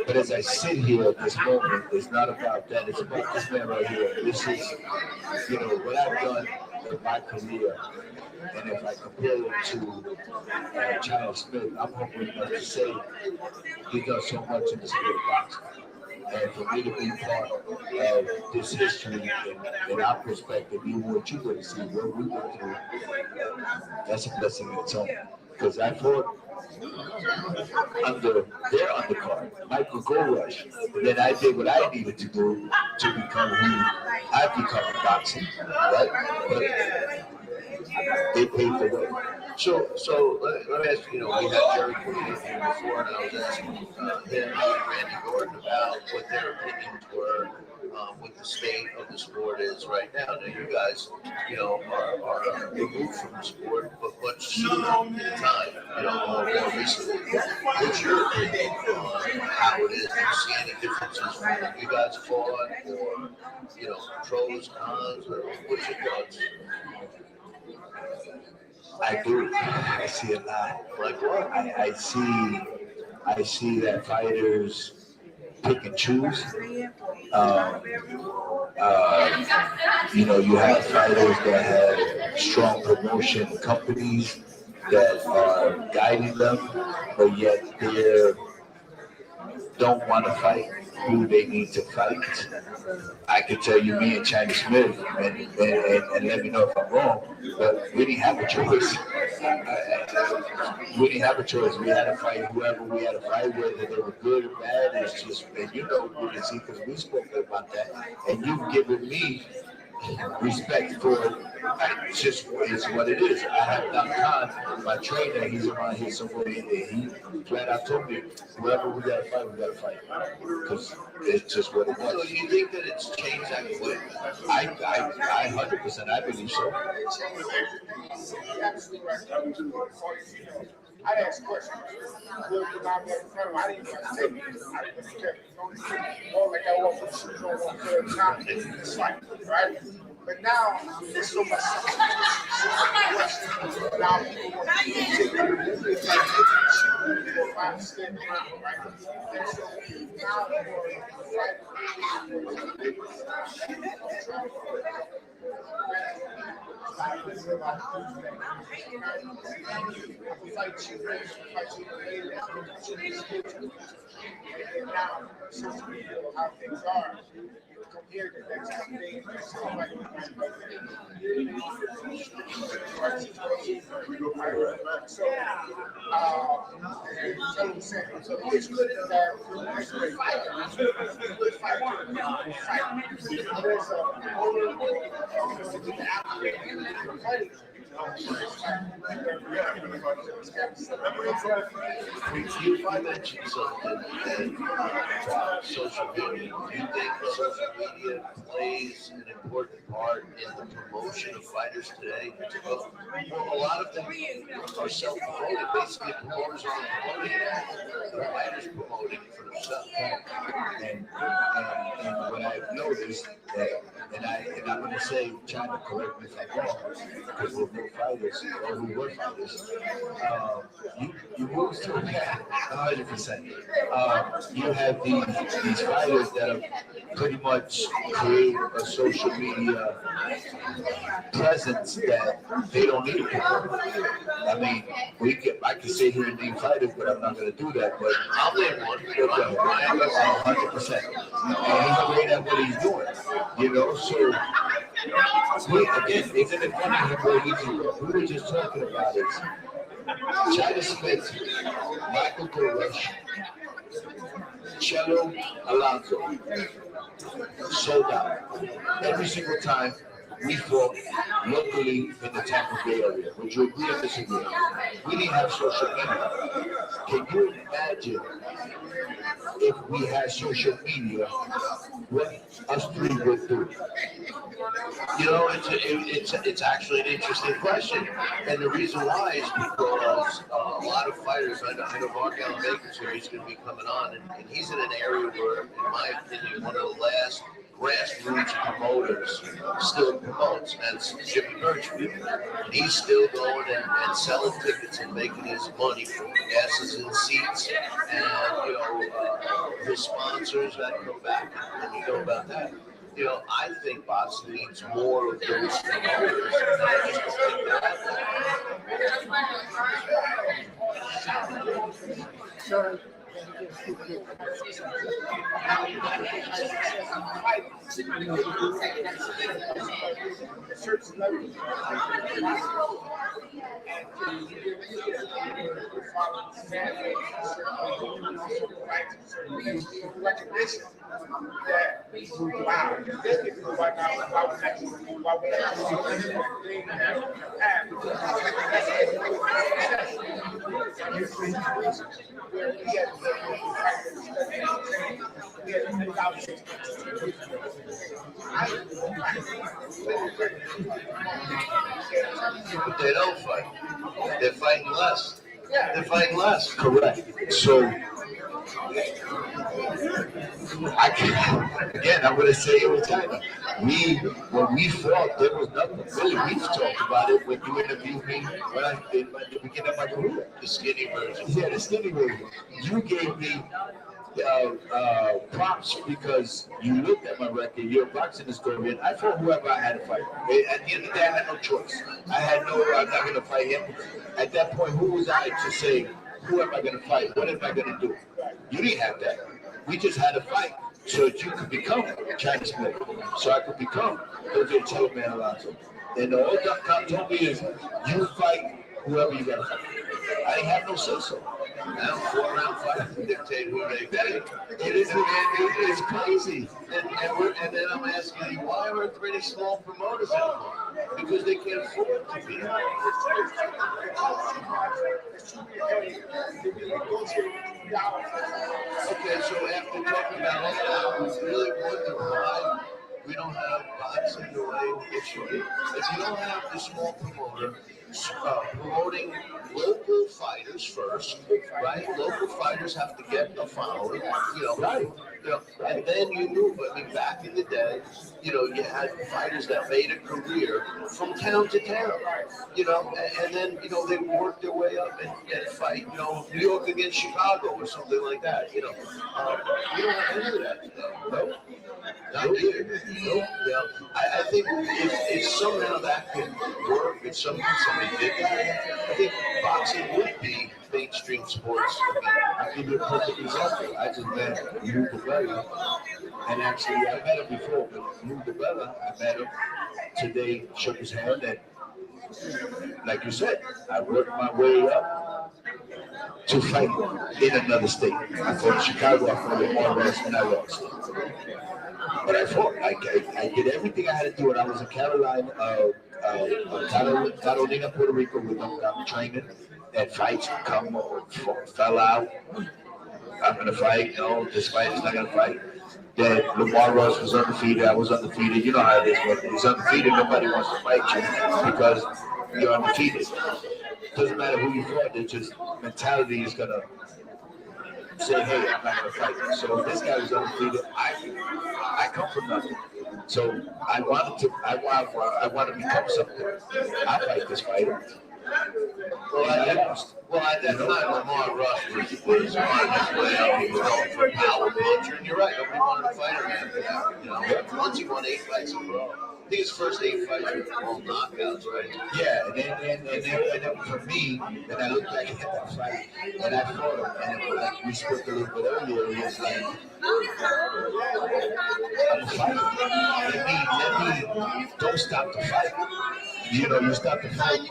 but as I sit here at this moment, it's not about that. It's about this man right here. This is, what I've done in my career, and if I compare it to China Smith, I'm humble enough to say he does so much in the sport of boxing. And for me to be part of this history in our perspective, even what you would see, what we went through, that's a blessing in its own. Because I fought under their undercard, Michael Goldrush. And then I did what I needed to do to become who I've become in boxing, right? But they paved the way. So let me ask you, we had Gerry Cooney in here before, and I was asking him and Randy Gordon about what their opinions were, what the state of the sport is right now. Now, you guys, are removed from the sport, but much sooner in time, more recently. What's your opinion on how it is? Do you see any differences from when you guys fought, or, pros, cons, or what's your thoughts? I do. I see a lot. Like what? I see that fighters pick and choose. Um, you have fighters that have strong promotion companies that are guiding them, but yet they don't want to fight who they need to fight. I could tell you, me and China Smith, and let me know if I'm wrong, but we didn't have a choice. We didn't have a choice. We had to fight whoever we had to fight with, and they were good or bad. It's just, and we can see because we spoke about that, and you've given me respect for it. It's what it is. I have Talkin, my trainer, he's around here somewhere, and he flat out told me, whoever we gotta fight. Because it's just what it was. So you think that it's changed that quick? I 100%, I believe so. I'd ask questions. I didn't even take it. I didn't care. Like I want to shoot on third time. It's like, right? But now there's so much questions. Now people want to take it. It's like taking a 5 step around, right? And so now and now, since we know how things are, compared to that time day, so it's good that You mentioned something about social media. Do you think social media plays an important part in the promotion of fighters today? Well, a lot of them are self-promoted. Basically, promoters are promoting, the fighters promoting for themselves. And what I've noticed and I'm going to say, China, correct me if I'm wrong, because we're both fighters, or we were fighters. You lose to 100%. You have these fighters that have pretty much created a social media presence that they don't need to promote. I mean, I can sit here and name fighters, but I'm not going to do that. But I'll name one. Brian, 100%. And he's great at what he's doing. So again, isn't it funny how we were just talking about it? China Smith, Michael Goldrush, Chelo, Alonzo, sold out. Every single time we fought locally in the Tampa Bay area. Would you agree or disagree? We didn't have social media. Can you imagine if we had social media, what us three would do? It's actually an interesting question, and the reason why is because a lot of fighters. I know Mark Allen Baker's here. He's going to be coming on, and he's in an area where, in my opinion, one of the last grassroots promoters still promotes. That's Jimmy Birchfield. And he's still going and selling tickets and making his money from asses in seats and his sponsors that come back, and you know about that. You know, I think boxing needs more of those promoters. But they don't fight. They're fighting less. They're fighting less. Correct. So I can again. I'm going to say it with China. When we fought, there was nothing really. We've talked about it when you interviewed me when I did the beginning of my career. The skinny version. Yeah, the skinny version. You gave me props because you looked at my record. You're a boxing historian. I fought whoever I had to fight. At the end of the day, I had no choice. I'm not going to fight him. At that point, who was I to say, who am I going to fight? What am I going to do? You didn't have that. We just had to fight so that you could become China Smith. So I could become Chelo Man Alonzo. And all Dot.com told me is, you fight whoever you got to fight. I didn't have no say-so. Now 4-round fight to dictate who they fight. It's crazy. And then I'm asking you, why aren't there any small promoters anymore? Because they can't afford to be. Okay, so after talking about all that, we really wonder why we don't have boxing the way it should be. If you don't have the small promoter promoting local fighters first, right? Local fighters have to get a following, right? And then you move. I mean, back in the day, you had fighters that made a career from town to town, and then, they work their way up and fight, New York against Chicago or something like that, we don't have any of that today, no? Not here. Nope. I think if somehow that could work, if somebody did that, I think boxing would be mainstream sports. I'll give you a perfect example. I just met Dibella, and actually I met him before, but Dibella, I met him today, shook his hand, and like you said, I worked my way up to fight in another state. I fought in Chicago, I fought in Marlboro, and I lost. But I fought. I did everything I had to do, and I was in Carolina, Carolina, Puerto Rico, with them training, and fights fell out. I'm gonna fight. No, this fight is not gonna fight. Then Lamar Ross was undefeated. I was undefeated. You know how it is. When he's undefeated, nobody wants to fight you because you're undefeated. Doesn't matter who you fought. It's just mentality is gonna say, hey, I'm not gonna fight. So if this guy was undefeated, I come from nothing. So I want to become something. I fight this fighter. Well, at that time, Lamar Rush was on his way up. He was going for power puncher, and you're right. Nobody wanted to fight him after that. Once he won 8 fights in a row. I think his first 8 fights were all knockouts, right? Yeah, and then for me, then I look back at that fight, and I fought him, and like we spoke a little bit earlier, it was like, I'm a fighter. Let me don't stop the fight. You stop the fight.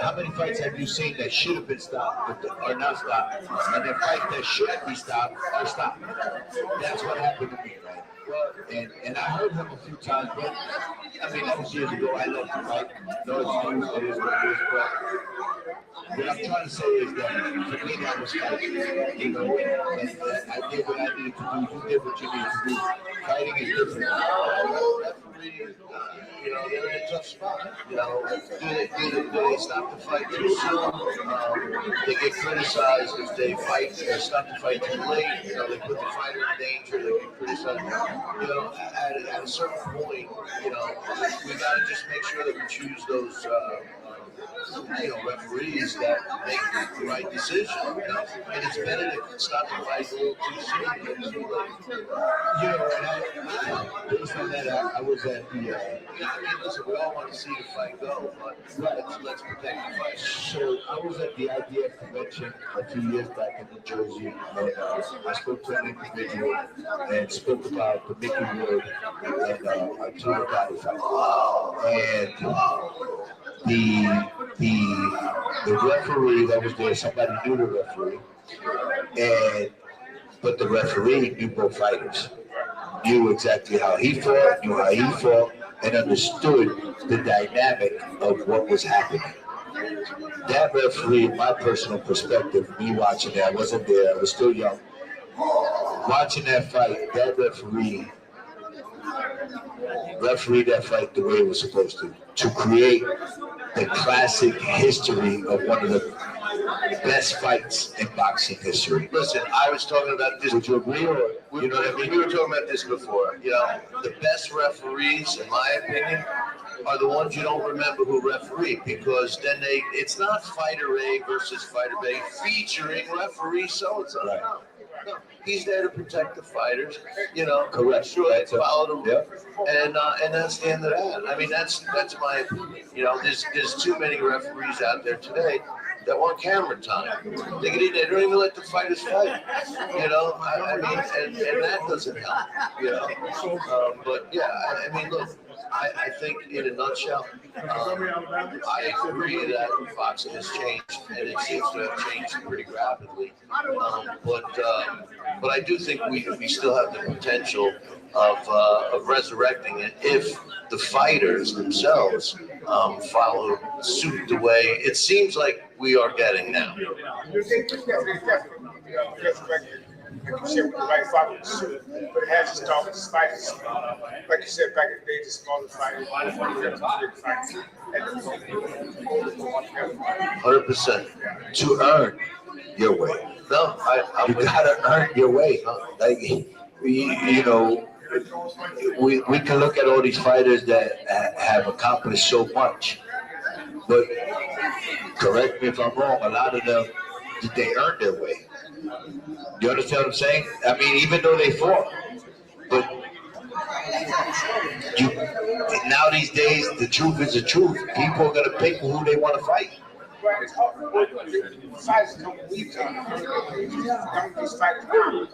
How many fights have you seen that should have been stopped or not stopped, and then fights that should be stopped are stopped? That's what happened to me, right? Well, and I heard him a few times, but I mean that was years ago. I love to fight. No excuse. It is what it is. But what I'm trying to say is that for me that was fighting. And I did what I needed to do. You did what you needed to do. Fighting is different. They're in a tough spot. Do they stop the fight too soon? They get criticized if they fight. They stop the fight too late. They put the fighter in danger. They get criticized. At a certain point, we got to just make sure that we choose those referees that make the right decision. And it's better to stop the fight a little too soon than too late. Based on that, I was at the. Listen, we all want to see the fight go, but let's protect the fight. So I was at the IDF convention a few years back in New Jersey, and I spoke to an individual and spoke about the Mickey Ward and Artiga body fight. And the referee that was there, somebody knew the referee, but the referee knew both fighters, knew exactly how he fought, and understood the dynamic of what was happening. That referee, in my personal perspective, me watching that, I wasn't there, I was still young. Watching that fight, that referee that fight the way it was supposed to create the classic history of one of the best fights in boxing history. Listen, I was talking about this. Would you agree, or You know what I mean? We were talking about this before. The best referees, in my opinion, are the ones you don't remember who referee, because then it's not fighter A versus fighter B featuring referee so-and-so. Right. No, he's there to protect the fighters, Correct. Sure, they follow them, Yeah. and that's the end of that. I mean, that's my opinion. There's too many referees out there today that want camera time. They don't even let the fighters fight. I mean, and that doesn't help. But yeah, I mean, look, I think in a nutshell, I agree that boxing has changed, and it seems to have changed pretty rapidly. But I do think we still have the potential of resurrecting it if the fighters themselves follow suit the way it seems like we are getting now. Like you said, with the right fighter, but it has to start with the fighters. Like you said back in the day, the smaller fighters, the 100%. To earn your way. No, You gotta earn your way. Like, we can look at all these fighters that have accomplished so much, but correct me if I'm wrong, a lot of them, they earned their way. You understand what I'm saying? I mean, even though they fought, but now these days, the truth is the truth. People are gonna pick who they want to fight. it's hard for fighters to come with each other. These fighters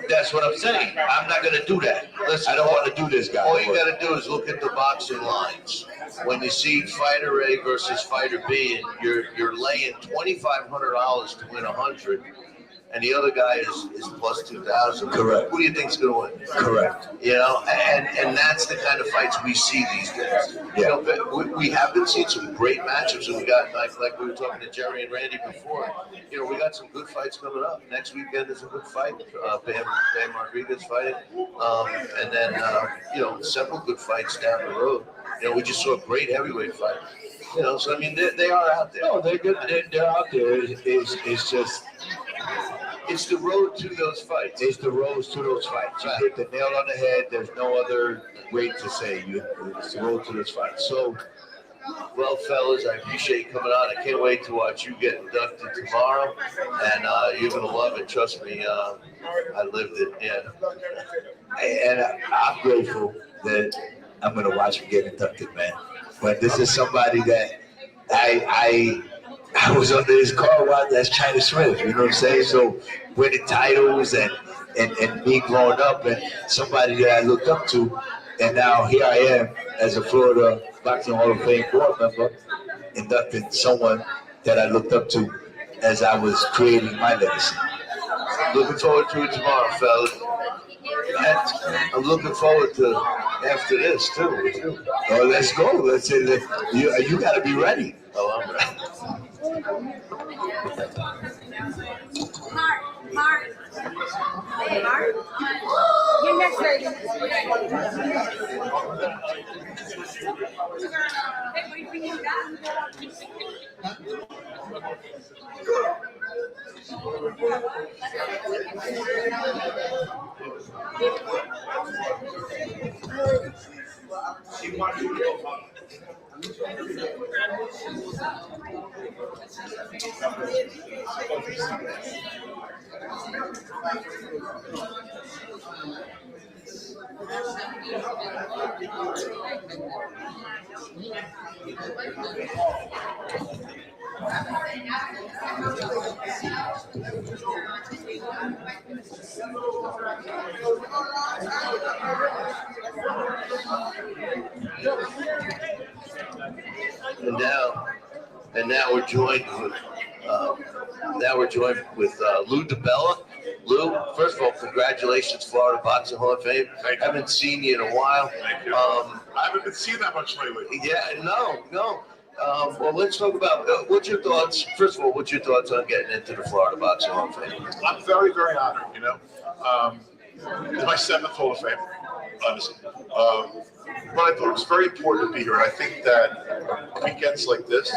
That's what I'm saying. I'm not gonna do that. Listen, I don't want to do this, guy. all you got to do is look at the boxing lines. When you see fighter A versus fighter B, and you're laying $2,500 to win 100, and the other guy is plus 2,000. Correct. Who do you think's going to win? Correct. And that's the kind of fights we see these days. Yeah. We have been seeing some great matchups, and we got like we were talking to Gerry and Randy before. We got some good fights coming up. Next weekend is a good fight. Bam Rodriguez fighting, and then several good fights down the road. We just saw a great heavyweight fight. So I mean, they are out there. No, they're good. They're out there. It's just. It's the road to those fights. It's the road to those fights. You hit the nail on the head. There's no other way to say it's the road to those fights. So, well, fellas, I appreciate you coming on. I can't wait to watch you get inducted tomorrow, and you're gonna love it. Trust me, I lived it. Yeah. and I'm grateful that I'm gonna watch him get inducted, man. But this is somebody that I was under his car while that's China Smith, you know what I'm saying? So winning titles and me growing up and somebody that I looked up to, and now here I am as a Florida Boxing Hall of Fame board member, inducting someone that I looked up to as I was creating my legacy. Looking forward to it tomorrow, fellas. And I'm looking forward to after this too. Oh, let's go. Let's say that you got to be ready. Oh, I'm ready. Mark. Hey, Mark. You're next, lady. Hey, what do you think you got? And now we're joined with Lou Dibella. Lou, first of all, congratulations, Florida Boxing Hall of Fame. Haven't seen you in a while. Thank you. I haven't been seen that much lately. Yeah, no. Well, let's talk about what's your thoughts. First of all, what's your thoughts on getting into the Florida Boxing Hall of Fame? I'm very, very honored. It's my 7th Hall of Fame, honestly. But I thought it was very important to be here, and I think that weekends like this,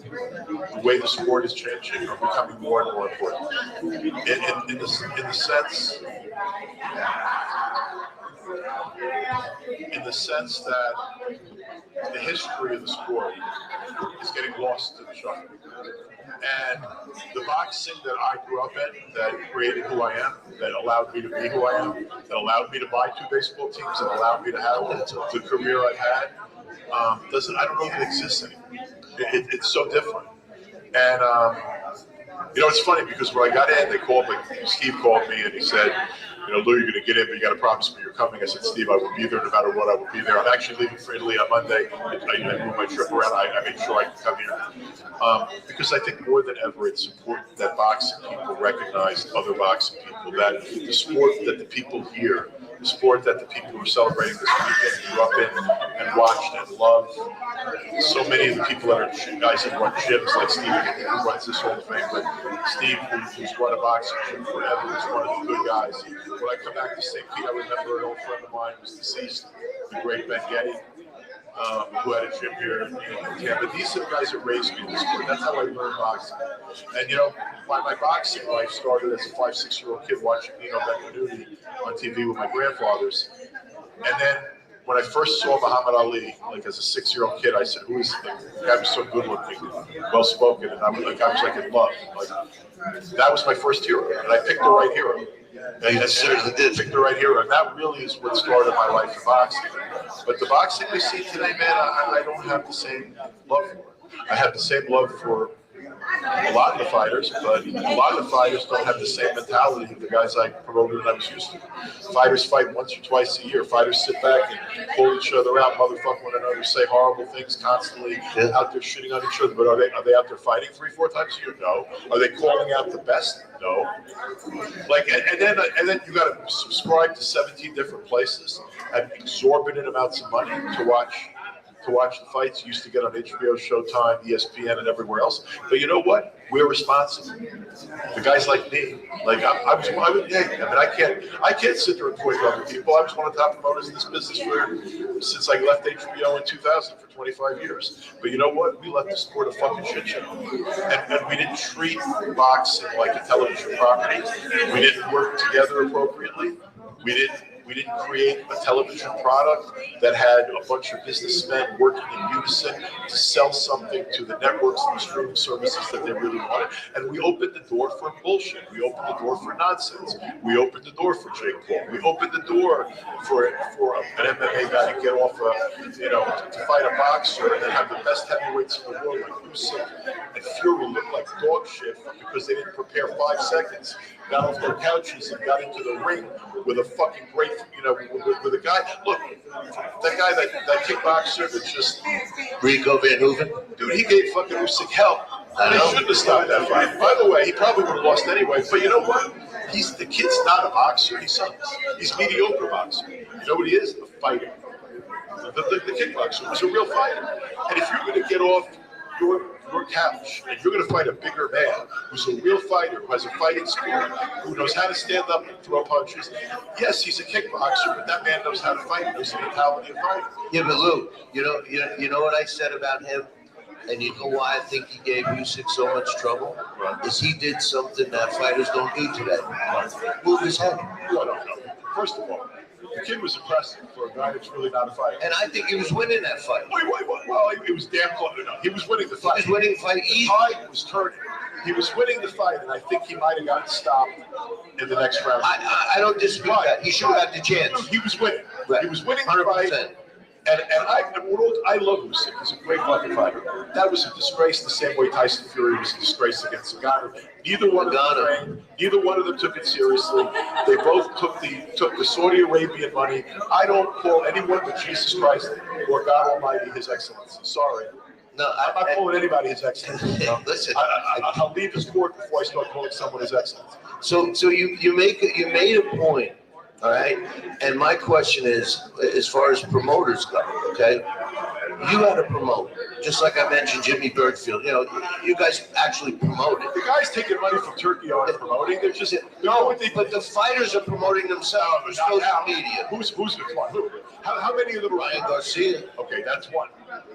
the way the sport is changing, are becoming more and more important. In the sense that the history of the sport is getting lost in the shuffle. And the boxing that I grew up in, that created who I am, that allowed me to be who I am, that allowed me to buy 2 baseball teams, that allowed me to have the career I've had, I don't know if it exists anymore. It's so different. And, it's funny because when I got in, Steve called me and he said, Lou, you're going to get in, but you got to promise me you're coming. I said, Steve, I will be there no matter what. I will be there. I'm actually leaving for Italy on Monday. I moved my trip around. I made sure I could come here. Because I think more than ever, it's important that boxing people recognize other boxing people, that the sport that the people here, the sport that the people who are celebrating this weekend grew up in and watched and loved. So many of the people that are guys that run gyms, like Steve, who runs this Hall of Fame, but Steve, who's run a boxing gym forever, is one of the good guys. When I come back to St. Pete, I remember an old friend of mine who's deceased, the great Ben Getty, who had a gym here in Canton. These are the guys that raised me in this sport. That's how I learned boxing. And, my boxing life started as a 5, 6-year-old kid watching Ben Cooney on TV with my grandfathers. And then when I first saw Muhammad Ali, as a 6-year-old kid, I said, "Who is the guy who's so good looking, well spoken?" And I was in love. That was my first hero, and I picked the right hero. And I seriously did pick the right hero, and that really is what started my life in boxing. But the boxing we see today, man, I don't have the same love for it. I have the same love for a lot of the fighters, but a lot of the fighters don't have the same mentality of the guys I promoted and I was used to. Fighters fight once or twice a year. Fighters sit back and pull each other out, motherfuck one another, say horrible things constantly, out there shitting on each other. But are they out there fighting 3-4 times a year? No. Are they calling out the best? No. And then you got to subscribe to 17 different places at exorbitant amounts of money to watch the fights. You used to get on HBO, Showtime, ESPN, and everywhere else. But you know what? We're responsible. The guys like me, I can't sit there and point to other people. I was one of the top promoters in this business since I left HBO in 2000 for 25 years. But you know what? We left the sport a fucking shit show. And we didn't treat boxing like a television property. We didn't work together appropriately. We didn't create a television product that had a bunch of businessmen working in unison to sell something to the networks and the streaming services that they really wanted. And we opened the door for bullshit. We opened the door for nonsense. We opened the door for Jake Paul. We opened the door for an MMA guy to get off to fight a boxer and then have the best heavyweights in the world like Usyk and Fury look like dog shit because they didn't prepare 5 seconds, got off their couches and got into the ring with a fucking great, with a guy. Look, that kickboxer that just Rico Van Hooven? Dude, he gave fucking Usyk hell. And he shouldn't have stopped that fight. By the way, he probably would have lost anyway. But you know what? The kid's not a boxer. He's mediocre boxer. You know what he is? A fighter. The kickboxer was a real fighter. And if you're going to get off your couch and you're going to fight a bigger man who's a real fighter, who has a fighting spirit, who knows how to stand up and throw punches, yes, he's a kickboxer, but that man knows how to fight. He knows the mentality of fighting. Yeah, but Lou, you know what I said about him? And you know why I think he gave Usyk so much trouble? Right. Is he did something that fighters don't do today. Move his head. I don't know. First of all, the kid was impressive for a guy that's really not a fighter. And I think he was winning that fight. Wait. Well, he was damn close. No, he was winning the fight. He was winning the fight. The tide was turning. He was winning the fight, and I think he might have gotten stopped in the next round. I don't disagree with that. He should have got the chance. He was winning. Right. He was winning the 100%. fight. And I love Usyk. He's a great fucking fighter. That was a disgrace the same way Tyson Fury was a disgrace against Sakura. Neither one of them trained. Neither one of them took it seriously. They both took the Saudi Arabian money. I don't call anyone but Jesus Christ or God Almighty His Excellency. Sorry. No, I'm not calling anybody His Excellency. Listen, I'll leave this court before I start calling someone His Excellency. So you made a point, all right? And my question is, as far as promoters go, okay? You had to promote, just like I mentioned Jimmy Birdfield. You know, you guys actually promoted. The guys taking money from Turkey aren't promoting. They're just But the fighters are promoting themselves. There's social media. Who's the one? Who? How many of them? Ryan Garcia. Okay, that's one.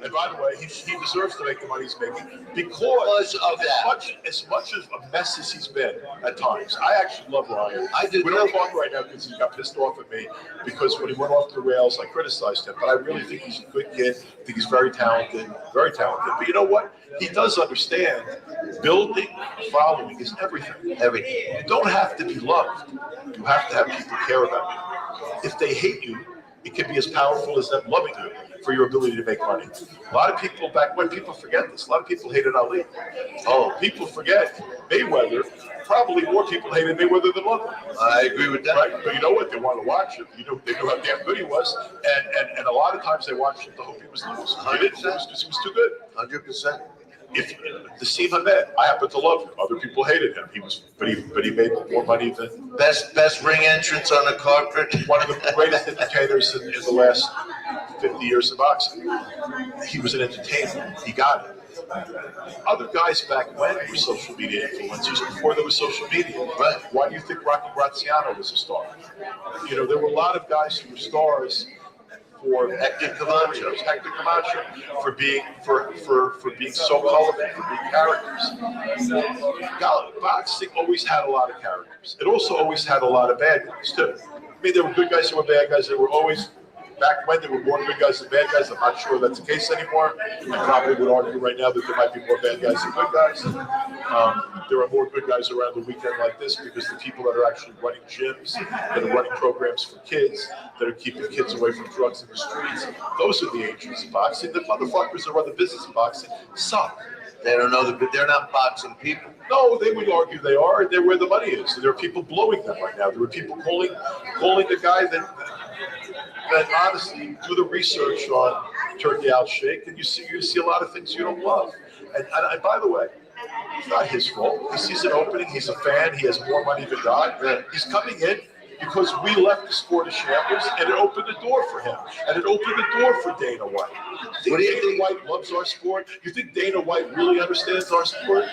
And by the way, he deserves to make the money he's making because of that. As much as a mess as he's been at times. I actually love Ryan. I do. We don't talk right now because he got pissed off at me because when he went off the rails, I criticized him. But I really think he's a good kid. I think he's very talented. Very talented. But you know what? He does understand building a following is everything. Everything. You don't have to be loved. You have to have people care about you. If they hate you, it can be as powerful as them loving you for your ability to make money. A lot of people, back when people forget this, a lot of people hated Ali. Oh, people forget Mayweather. Probably more people hated Mayweather than loved him. I agree with that. Right? But you know what? They wanted to watch him. You know, they knew how damn good he was. And a lot of times they watched him to hope he was lose. He didn't lose because he was too good. 100%. If Nassim Hamed, I happen to love him. Other people hated him. But he made more money than Best ring entrance on the carpet. one of the greatest entertainers in the last 50 years of boxing. He was an entertainer. He got it. Other guys back when were social media influencers before there was social media. Right. Why do you think Rocky Graziano was a star? You know, there were a lot of guys who were stars for Hector Camacho, for being so colorful, for being characters. Boxing always had a lot of characters. It also always had a lot of bad guys too. I mean, there were good guys, there were bad guys. There were always, back when there were more good guys than bad guys. I'm not sure that's the case anymore. I probably would argue right now that there might be more bad guys than good guys. There are more good guys around the weekend like this because the people that are actually running gyms, that are running programs for kids, that are keeping kids away from drugs in the streets, those are the angels of boxing. The motherfuckers that run the business of boxing suck. They don't know they're not boxing people. No, they would argue they are. They're where the money is. There are people blowing them right now. There are people calling the guy that honestly do the research on Turkey Al Sheikh, and you see a lot of things you don't love. And by the way, it's not his fault. He sees an opening. He's a fan. He has more money than God. He's coming in because we left the sport of shambles, and it opened the door for him. And it opened the door for Dana White. What do you think? Dana White loves our sport. You think Dana White really understands our sport?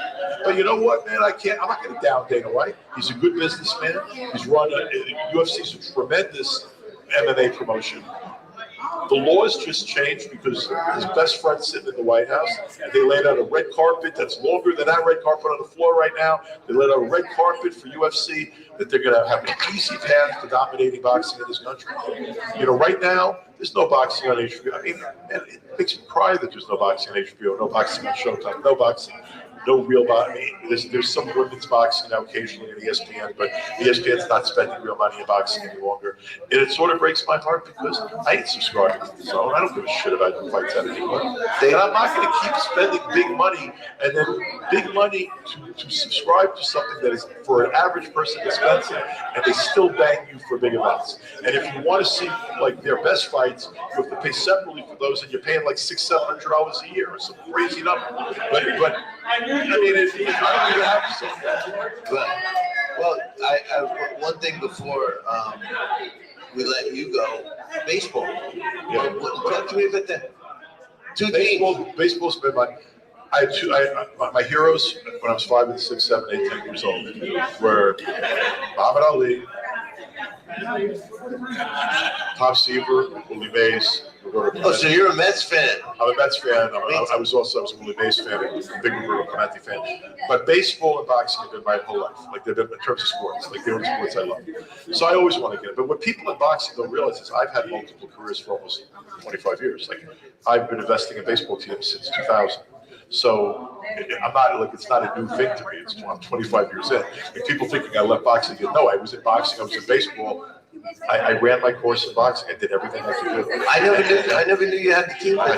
But you know what, man? I'm not going to down Dana White. He's a good businessman. He's run UFC's a tremendous MMA promotion. The laws just changed because his best friend's sitting in the White House, and they laid out a red carpet that's longer than that red carpet on the floor right now. They laid out a red carpet for UFC that they're going to have an easy path to dominating boxing in this country. You know, right now, there's no boxing on HBO. I mean, man, it makes me cry that there's no boxing on HBO, no boxing on Showtime, no boxing. No real boxing. There's some women's boxing now occasionally on ESPN, but ESPN's not spending real money in boxing any longer. And it sort of breaks my heart because I ain't subscribing to the Zone. I don't give a shit about the fights anymore. And I'm not going to keep spending big money and then big money to subscribe to something that is for an average person expensive, and they still bang you for big events. And if you want to see like their best fights, you have to pay separately for those, and you're paying like $600-700 a year or some crazy number. But I mean, I don't even have to. Well, I one thing before we let you go, baseball. Yeah. Talk to me about that. Baseball's been my heroes when I was 5 6 7 8 10 years old were Muhammad Ali, Tom Seaver, Willie Mays. Oh, so you're a Mets fan? I'm a Mets fan. I was a Willie Mays fan, a big Roberto Clemente fan. But baseball and boxing have been my whole life. Like they've been in terms of sports. Like they're the sports I love. So I always want to get it. But what people in boxing don't realize is I've had multiple careers for almost 25 years. Like I've been investing in baseball teams since 2000. So I'm not like, it's not a new thing to me. I'm 25 years in. And people thinking I left boxing, no, I was in boxing, I was in baseball. I ran my course in boxing. I did everything I could do. I never knew you had the team. I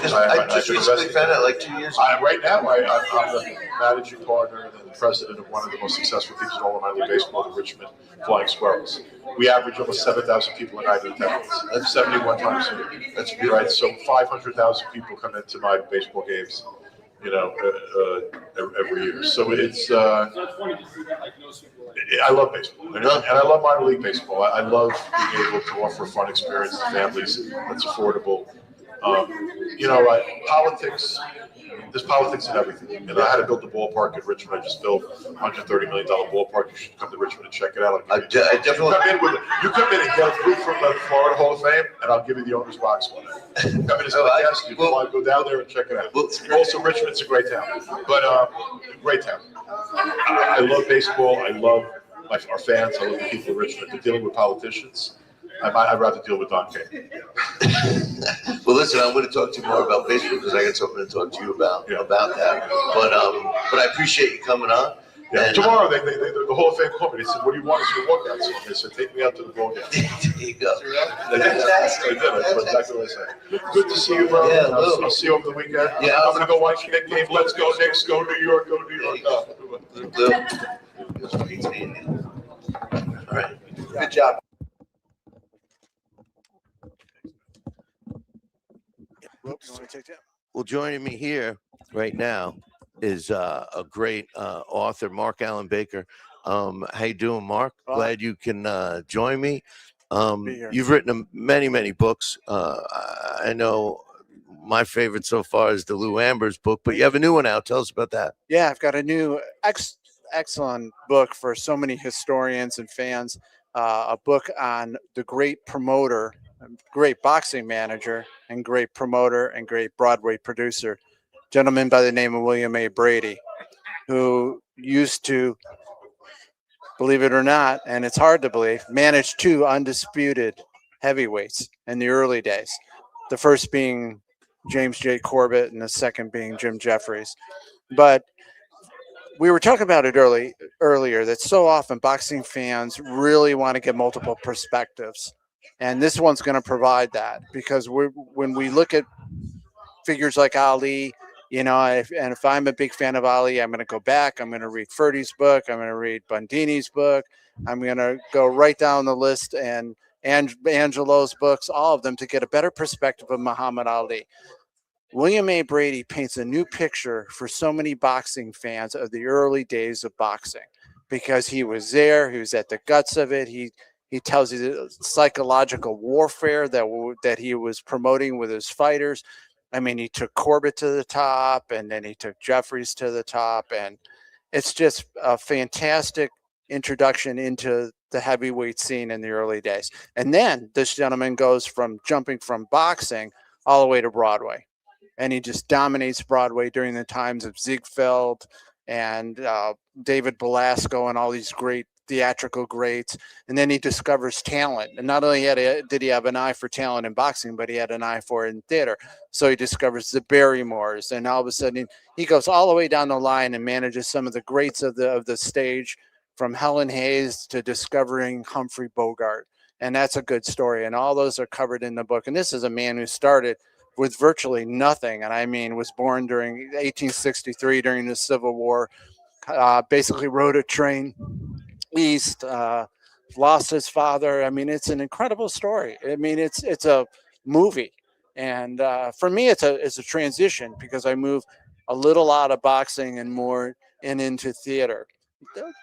just recently found out like 2 years ago. Right now, I'm the managing partner and the president of one of the most successful teams in all of minor league baseball, the Richmond Flying Squirrels. We average almost 7,000 people a night in attendance. That's 71 times a year. That's beautiful. Right. So 500,000 people come into my baseball games, every year. So it's. I love baseball, and I love minor league baseball. I love being able to offer a fun experience to families that's affordable. Politics. There's politics in everything. I had to build the ballpark in Richmond. I just built $130 million ballpark. You should come to Richmond and check it out. I definitely. You come in and get a group from the Florida Hall of Fame, and I'll give you the owner's box one. Come in as my guest. You go down there and check it out. Also, Richmond's a great town, but great town. I love baseball. I love our fans. I love the people of Richmond. They're dealing with politicians. I'd rather deal with Don King. Well, listen, I'm going to talk to you more about baseball because I got something to talk to you about that. But I appreciate you coming on. Yeah, and tomorrow the Hall of Fame called me. They said, "What do you want as your walkout song?" They said, "Take me out to the ball game." There you go. Fantastic. I did. That's exactly what I said. Good to see you, bro. Yeah, I'll see you over the weekend. Yeah, I'm going to go watch the Knicks game. Let's go Knicks. Go New York. Go New York. All right. Good job. Well, joining me here right now is a great author, Mark Allen Baker. How you doing, Mark? Glad you can join me. You've written many books. I know my favorite so far is the Lou Ambers book, but you have a new one out. Tell us about that. Yeah, I've got a new excellent book for so many historians and fans. A book on the great promoter, great boxing manager, and great promoter and great Broadway producer, gentleman by the name of William A. Brady, who used to, believe it or not, and it's hard to believe, manage 2 undisputed heavyweights in the early days. The first being James J. Corbett and the second being Jim Jeffries. But we were talking about it earlier that so often boxing fans really want to get multiple perspectives. And this one's going to provide that, because when we look at figures like Ali, if I'm a big fan of Ali, I'm going to go back. I'm going to read Ferdy's book. I'm going to read Bundini's book. I'm going to go right down the list and Angelo's books, all of them, to get a better perspective of Muhammad Ali. William A. Brady paints a new picture for so many boxing fans of the early days of boxing, because he was there. He was at the guts of it. He tells you the psychological warfare that he was promoting with his fighters. I mean, he took Corbett to the top, and then he took Jeffries to the top, and it's just a fantastic introduction into the heavyweight scene in the early days. And then this gentleman goes from jumping from boxing all the way to Broadway, and he just dominates Broadway during the times of Ziegfeld and David Belasco and all these great theatrical greats. And then he discovers talent, and not only did he have an eye for talent in boxing, but he had an eye for it in theater. So he discovers the Barrymores, and all of a sudden he goes all the way down the line and manages some of the greats of the stage, from Helen Hayes to discovering Humphrey Bogart. And that's a good story, and all those are covered in the book. And this is a man who started with virtually nothing, and I mean was born during 1863 during the Civil War, basically rode a train east, lost his father. I mean, it's an incredible story. I mean, it's a movie, and for me, it's a transition, because I move a little out of boxing and more into theater,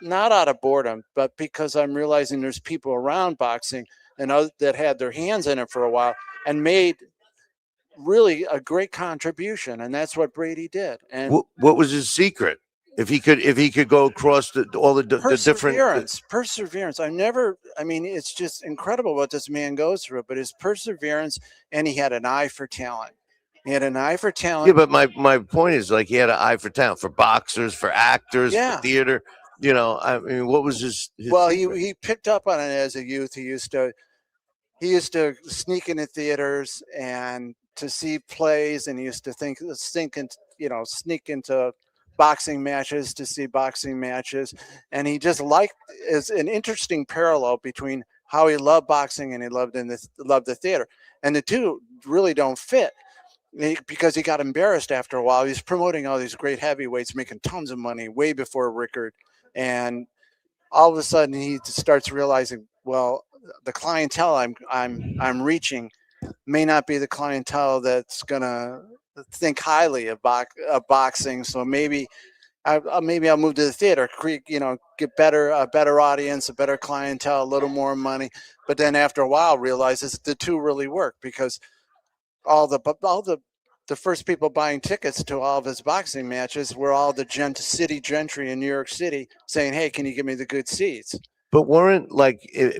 not out of boredom, but because I'm realizing there's people around boxing and that had their hands in it for a while and made really a great contribution, and that's what Brady did. And what was his secret? If he could go across all the different perseverance. I mean, it's just incredible what this man goes through, but his perseverance, and he had an eye for talent. He had an eye for talent. Yeah, but my point is, like, he had an eye for talent, for boxers, for actors, for theater. I mean, what was his well, secret? he picked up on it as a youth. He used to sneak into theaters and to see plays, and he used to think sneak into boxing matches to see boxing matches. And he just liked, is an interesting parallel between how he loved boxing and he loved the theater. And the two really don't fit. Because he got embarrassed after a while. He's promoting all these great heavyweights, making tons of money way before Rickard. And all of a sudden he starts realizing, well, the clientele I'm reaching may not be the clientele that's gonna think highly of boxing. So maybe I'll move to the theater, get a better audience, a better clientele, a little more money. But then after a while, realizes the two really work, because all the first people buying tickets to all of his boxing matches were all the city gentry in New York City saying, "Hey, can you give me the good seats?" But weren't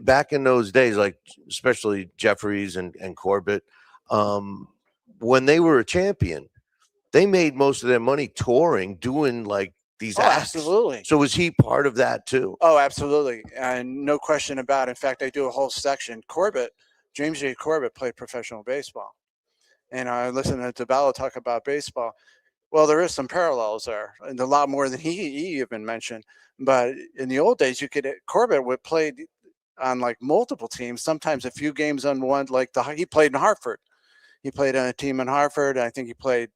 back in those days, like especially Jeffries and Corbett, when they were a champion, they made most of their money touring, doing like these acts. Absolutely. So was he part of that too? Oh, absolutely, and no question about it. In fact, I do a whole section. James J. Corbett played professional baseball. And I listened to Dibella talk about baseball. Well, there is some parallels there, and a lot more than he even mentioned. But in the old days, Corbett would play on like multiple teams, sometimes a few games on one. He played in Hartford. He played on a team in Hartford. I think he played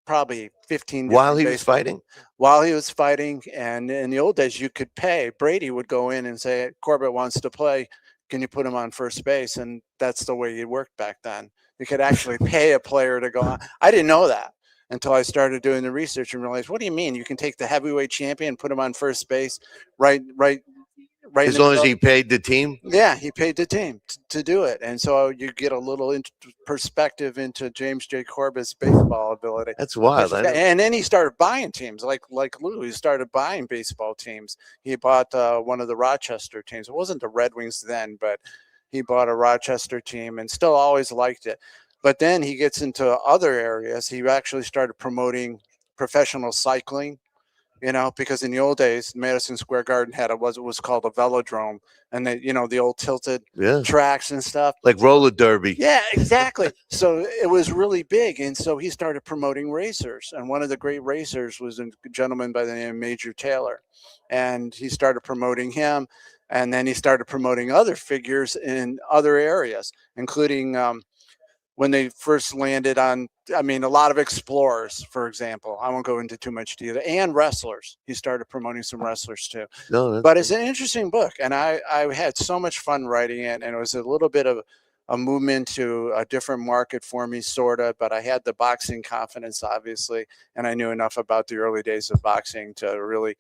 probably 15 while he was fighting. While he was fighting, and in the old days, you could pay. Brady would go in and say, "Corbett wants to play. Can you put him on first base?" And that's the way it worked back then. You could actually pay a player to go on. I didn't know that until I started doing the research and realized, what do you mean? You can take the heavyweight champion, put him on first base, right. As long as he paid the team? Yeah, he paid the team to do it. And so you get a little perspective into James J. Corbett's baseball ability. That's wild. And then he started buying teams like Lou. He started buying baseball teams. He bought one of the Rochester teams. It wasn't the Red Wings then, but he bought a Rochester team and still always liked it. But then he gets into other areas. He actually started promoting professional cycling, because in the old days, Madison Square Garden had what was called a velodrome, and the old tilted tracks and stuff. Like roller derby. Yeah, exactly. So it was really big. And so he started promoting racers. And one of the great racers was a gentleman by the name of Major Taylor. And he started promoting him. And then he started promoting other figures in other areas, including when they first landed on, a lot of explorers, for example. I won't go into too much detail. And wrestlers. He started promoting some wrestlers too. But it's an interesting book. And I had so much fun writing it. And it was a little bit of a movement to a different market for me, sort of. But I had the boxing confidence, obviously. And I knew enough about the early days of boxing to really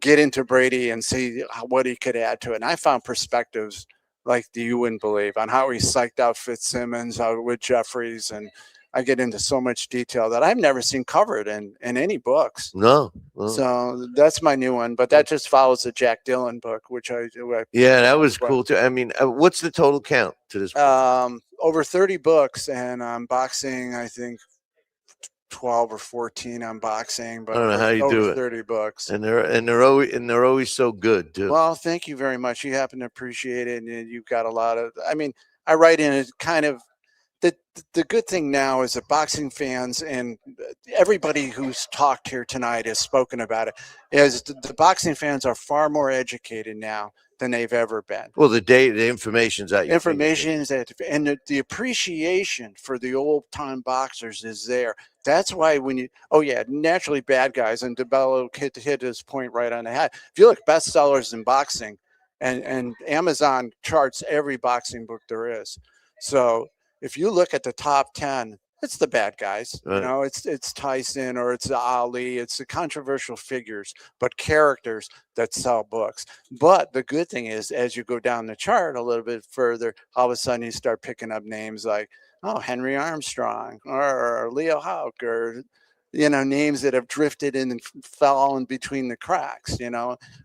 get into Brady and see what he could add to it. And I found perspectives like you wouldn't believe on how he psyched out Fitzsimmons with Jeffries. And I get into so much detail that I've never seen covered in any books. No. So that's my new one, but that just follows the Jack Dillon book, which that was cool too. What's the total count to this book? Over 30 books, and on boxing, I think 12 or 14 on boxing, but I don't know how you do it. 30 books, and they're always so good too. Well, thank you very much. You happen to appreciate it, and you've got a lot of. I write in it kind of. The good thing now is that boxing fans and everybody who's talked here tonight has spoken about it. Is the boxing fans are far more educated now than they've ever been. Well, the information's at your Information is at, and the appreciation for the old time boxers is there. That's why naturally bad guys, and Dibella hit his point right on the head. If you look bestsellers in boxing, and Amazon charts every boxing book there is. So if you look at the top 10, it's the bad guys. Right. It's Tyson or it's Ali. It's the controversial figures, but characters that sell books. But the good thing is, as you go down the chart a little bit further, all of a sudden you start picking up names like, Henry Armstrong or Leo Houck, or names that have drifted in and fallen between the cracks.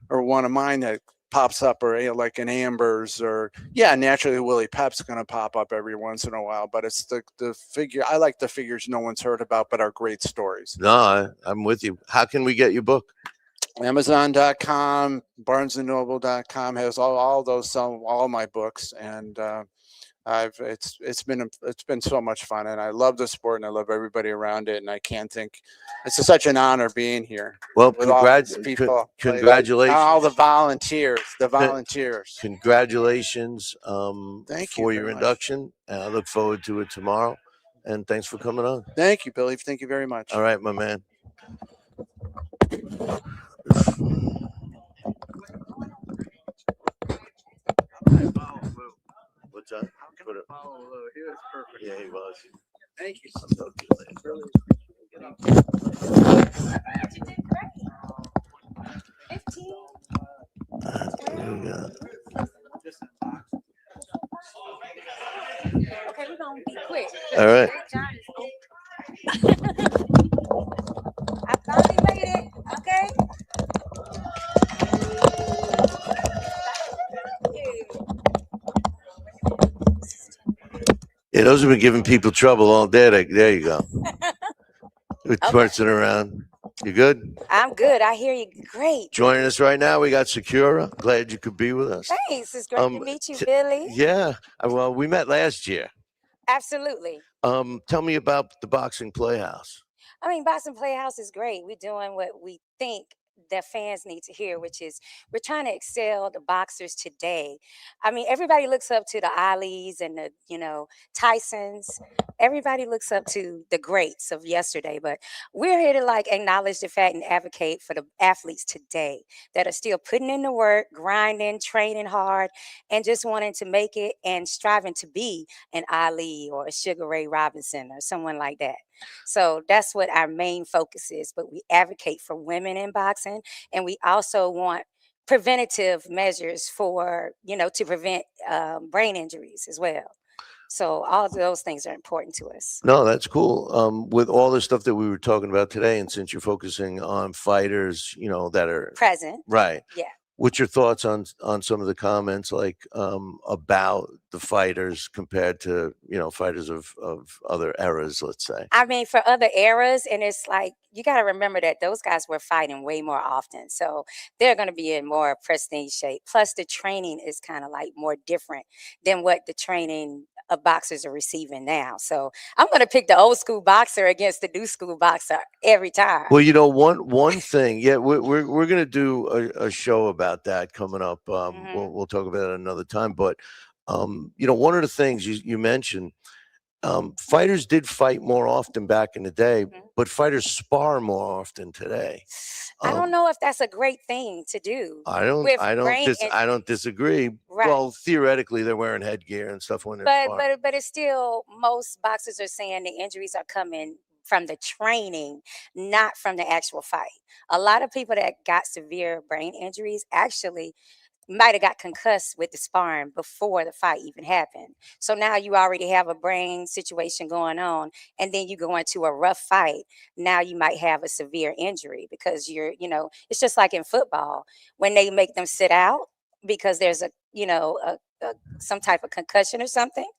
Or one of mine that pops up, or like an Ambers, or naturally Willie Pep's going to pop up every once in a while, but it's the figure. I like the figures no one's heard about but are great stories. No, I'm with you. How can we get your book? Amazon.com, BarnesandNoble.com has all those, all my books, and It's been so much fun, and I love the sport, and I love everybody around it, and I can't think it's such an honor being here. Well, with all these people, congratulations. all the volunteers, Congratulations Thank for you your very much. induction. I look forward to it tomorrow. And thanks for coming on. Thank you, Billy. Thank you very much. All right, my man. What's that? He was perfect. Yeah, he was. Thank you. I'll talk to you later. There we go. Okay, we're gonna be quick. All right. I finally made it. Okay. Yeah, those have been giving people trouble all day. There you go. We're Okay. twerking around. You good? I'm good. I hear you. Great. Joining us right now, we got Sakura. Glad you could be with us. Thanks. It's great to meet you, Billy. Yeah. Well, we met last year. Absolutely. Tell me about the Boxing Playhouse. I mean, Boxing Playhouse is great. We're doing what we think the fans need to hear, which is we're trying to excel the boxers today. I mean, everybody looks up to the Alis and the, Tysons. Everybody looks up to the greats of yesterday, but we're here to like acknowledge the fact and advocate for the athletes today that are still putting in the work, grinding, training hard, and just wanting to make it and striving to be an Ali or a Sugar Ray Robinson or someone like that. So that's what our main focus is. But we advocate for women in boxing, and we also want preventative measures for, to prevent brain injuries as well. So all of those things are important to us. No, that's cool. With all the stuff that we were talking about today, and since you're focusing on fighters, that are present, right? Yeah. What's your thoughts on some of the comments, like about the fighters compared to fighters of other eras, let's say? I mean, for other eras, and it's like you got to remember that those guys were fighting way more often, so they're going to be in more pristine shape. Plus, the training is kind of like more different than what the training of boxers are receiving now. So I'm going to pick the old school boxer against the new school boxer every time. Well, one thing, yeah, we're going to do a show about that coming up. We'll talk about it another time. But one of the things you mentioned, fighters did fight more often back in the day, but fighters spar more often today. I don't know if that's a great thing to do. I don't disagree. Right. Well, theoretically, they're wearing headgear and stuff when they're sparring. But it's still, most boxers are saying the injuries are coming from the training, not from the actual fight. A lot of people that got severe brain injuries actually might have got concussed with the sparring before the fight even happened. So now you already have a brain situation going on, and then you go into a rough fight. Now you might have a severe injury because it's just like in football when they make them sit out because there's some type of concussion or something.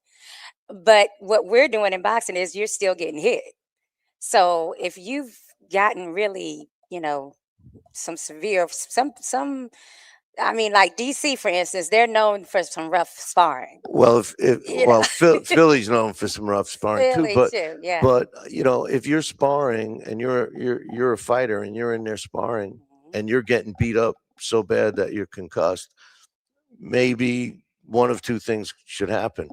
But what we're doing in boxing is you're still getting hit. So if you've gotten really, some severe, I mean, like DC, for instance, they're known for some rough sparring. Well, Philly's known for some rough sparring too. But yeah. But if you're sparring and you're a fighter and you're in there sparring and you're getting beat up so bad that you're concussed, maybe one of two things should happen.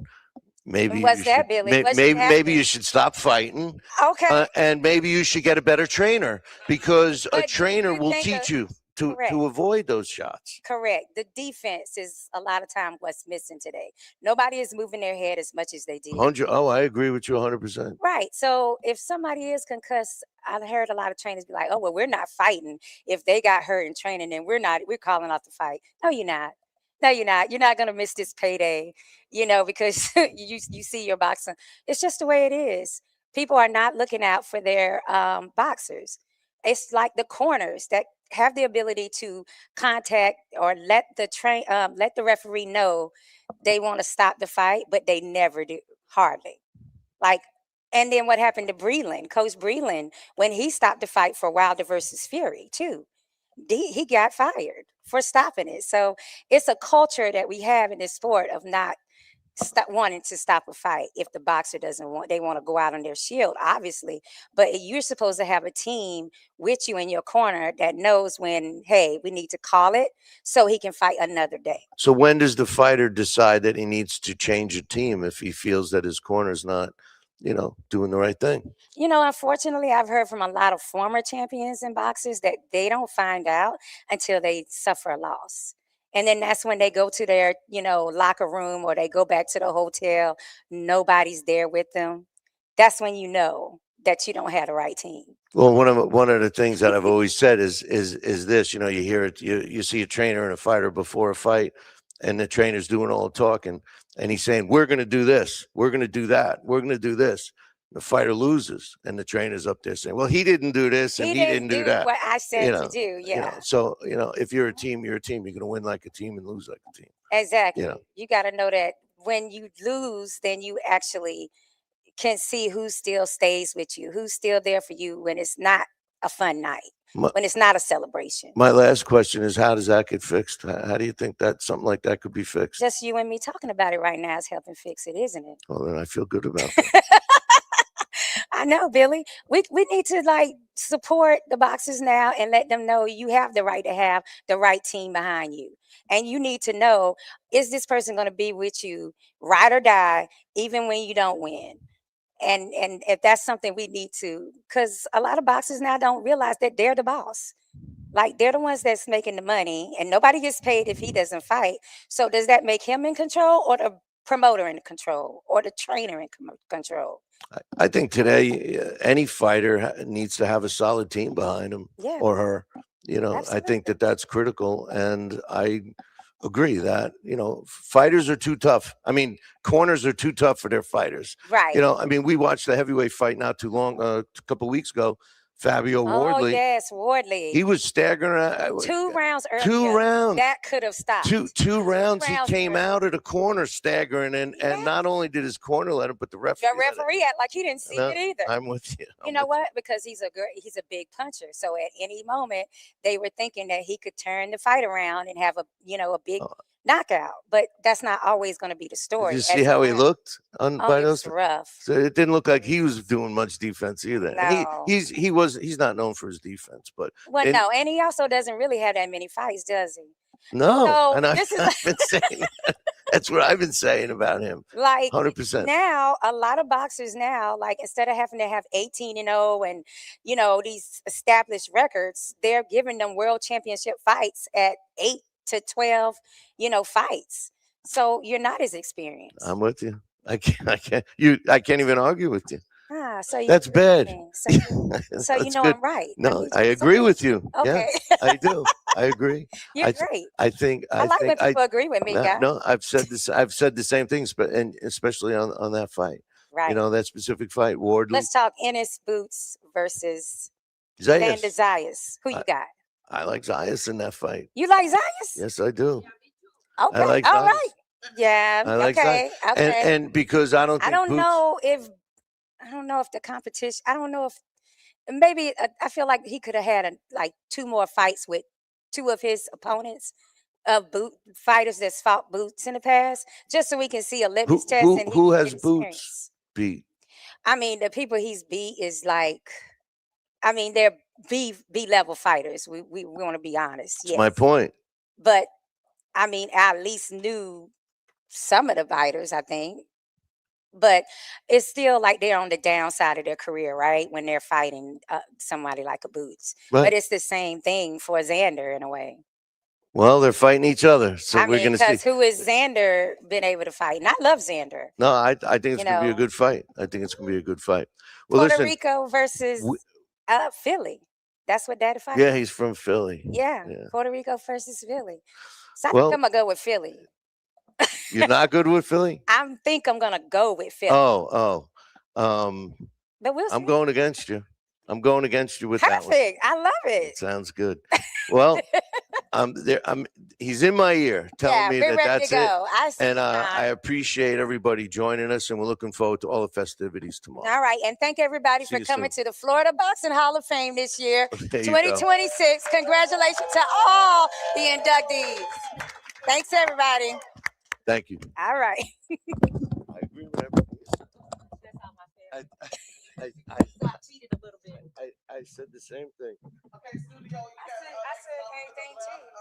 Maybe maybe you should stop fighting. Okay. And maybe you should get a better trainer because a trainer will teach you to avoid those shots. Correct. The defense is a lot of time what's missing today. Nobody is moving their head as much as they did. I agree with you 100%. Right. So if somebody is concussed, I've heard a lot of trainers be like, "Oh, well, we're not fighting. If they got hurt in training, then we're calling off the fight." No, you're not. No, you're not. You're not going to miss this payday, because you see your boxing. It's just the way it is. People are not looking out for their boxers. It's like the corners that have the ability to contact or let the referee know they want to stop the fight, but they never do, hardly. And then what happened to Breland, Coach Breland, when he stopped the fight for Wilder versus Fury too, he got fired for stopping it. So it's a culture that we have in this sport of not wanting to stop a fight if the boxer doesn't want, they want to go out on their shield, obviously. But you're supposed to have a team with you in your corner that knows when, hey, we need to call it so he can fight another day. So when does the fighter decide that he needs to change a team if he feels that his corner's not, doing the right thing? Unfortunately, I've heard from a lot of former champions and boxers that they don't find out until they suffer a loss. And then that's when they go to their, locker room, or they go back to the hotel. Nobody's there with them. That's when you know that you don't have the right team. Well, one of the things that I've always said is this. You hear it. You see a trainer and a fighter before a fight, and the trainer's doing all the talking, and he's saying, "We're going to do this. We're going to do that. We're going to do this." The fighter loses, and the trainer's up there saying, "Well, he didn't do this, and he didn't do that." What I said to do, yeah. So if you're a team, you're a team. You're going to win like a team and lose like a team. Exactly. You got to know that when you lose, then you actually can see who still stays with you, who's still there for you when it's not a fun night, when it's not a celebration. My last question is, how does that get fixed? How do you think that something like that could be fixed? Just you and me talking about it right now is helping fix it, isn't it? Well, then I feel good about that. I know, Billy. We need to support the boxers now and let them know you have the right to have the right team behind you. And you need to know, is this person going to be with you ride or die, even when you don't win? And if that's something we need to, because a lot of boxers now don't realize that they're the boss. Like, they're the ones that's making the money, and nobody gets paid if he doesn't fight. So does that make him in control, or the promoter in control, or the trainer in control? I think today any fighter needs to have a solid team behind him or her. I think that that's critical, and I agree that fighters are too tough. I mean, corners are too tough for their fighters. Right. We watched the heavyweight fight not too long, a couple of weeks ago. Fabio Wardley. Oh, yes, Wardley. He was staggering. 2 rounds earlier. 2 rounds. That could have stopped. Two rounds. He came earlier. out of the corner staggering, and not only did his corner let him, but the referee. The referee act like he didn't see it either. I'm with you. You know what? Because he's a big puncher. So at any moment, they were thinking that he could turn the fight around and have a big knockout. But that's not always going to be the story. Did you see how he looked by those? Rough. So it didn't look like he was doing much defense either. No. He's not known for his defense, but no, and he also doesn't really have that many fights, does he? No, So and I've this is been saying that's what I've been saying about him. 100%. Now, a lot of boxers now, instead of having to have 18-0 and these established records, they're giving them world championship fights at 8 to 12, fights. So you're not as experienced. I'm with you. I can't even argue with you. So that's bad. So good. I'm right. No, I agree with you. Okay. Yeah, I do. I agree. You're great. I think I like when people agree with me, guys. No, I've said this. I've said the same things, but especially on that fight. Right. That specific fight. Wardley. Let's talk Ennis Boots versus Zayas. Zayas. Who you got? I like Zayas in that fight. You like Zayas? Yes, I do. Okay. I like All Zayas. right. Yeah. I like okay. Zayas. Okay. And because I don't know if the competition. I don't know if maybe I feel like he could have had 2 more fights with 2 of his opponents, fighters that's fought Boots in the past, just so we can see a litmus test. Who has Boots beat? I mean, the people he's beat is they're B level fighters. We want to be honest. That's my point. But I mean, I at least knew some of the fighters, I think. But it's still like they're on the downside of their career, right? When they're fighting somebody like a Boots. Right. But it's the same thing for Xander in a way. Well, they're fighting each other, so we're going to see. Because who has Xander been able to fight? And I love Xander. No, I think it's going to be a good fight. I think it's going to be a good fight. Well, Puerto Rico versus Philly. That's what Daddy fight. Yeah, he's from Philly. Yeah, Puerto Rico versus Philly. So I think I'm going to go with Philly. You're not good with Philly? I think I'm going to go with Philly. But we'll see. I'm going against you. I'm going against you with Perfect. that one. I love it. Sounds good. Well, he's in my ear telling me that's it. I appreciate everybody joining us, and we're looking forward to all the festivities tomorrow. All right. And thank everybody for coming to the Florida Boxing Hall of Fame this year, 2026. Congratulations to all the inductees. Thanks, everybody. Thank you. All right. I agree with everything. That's how I feel. I cheated a little bit. I said the same thing. I said everything too.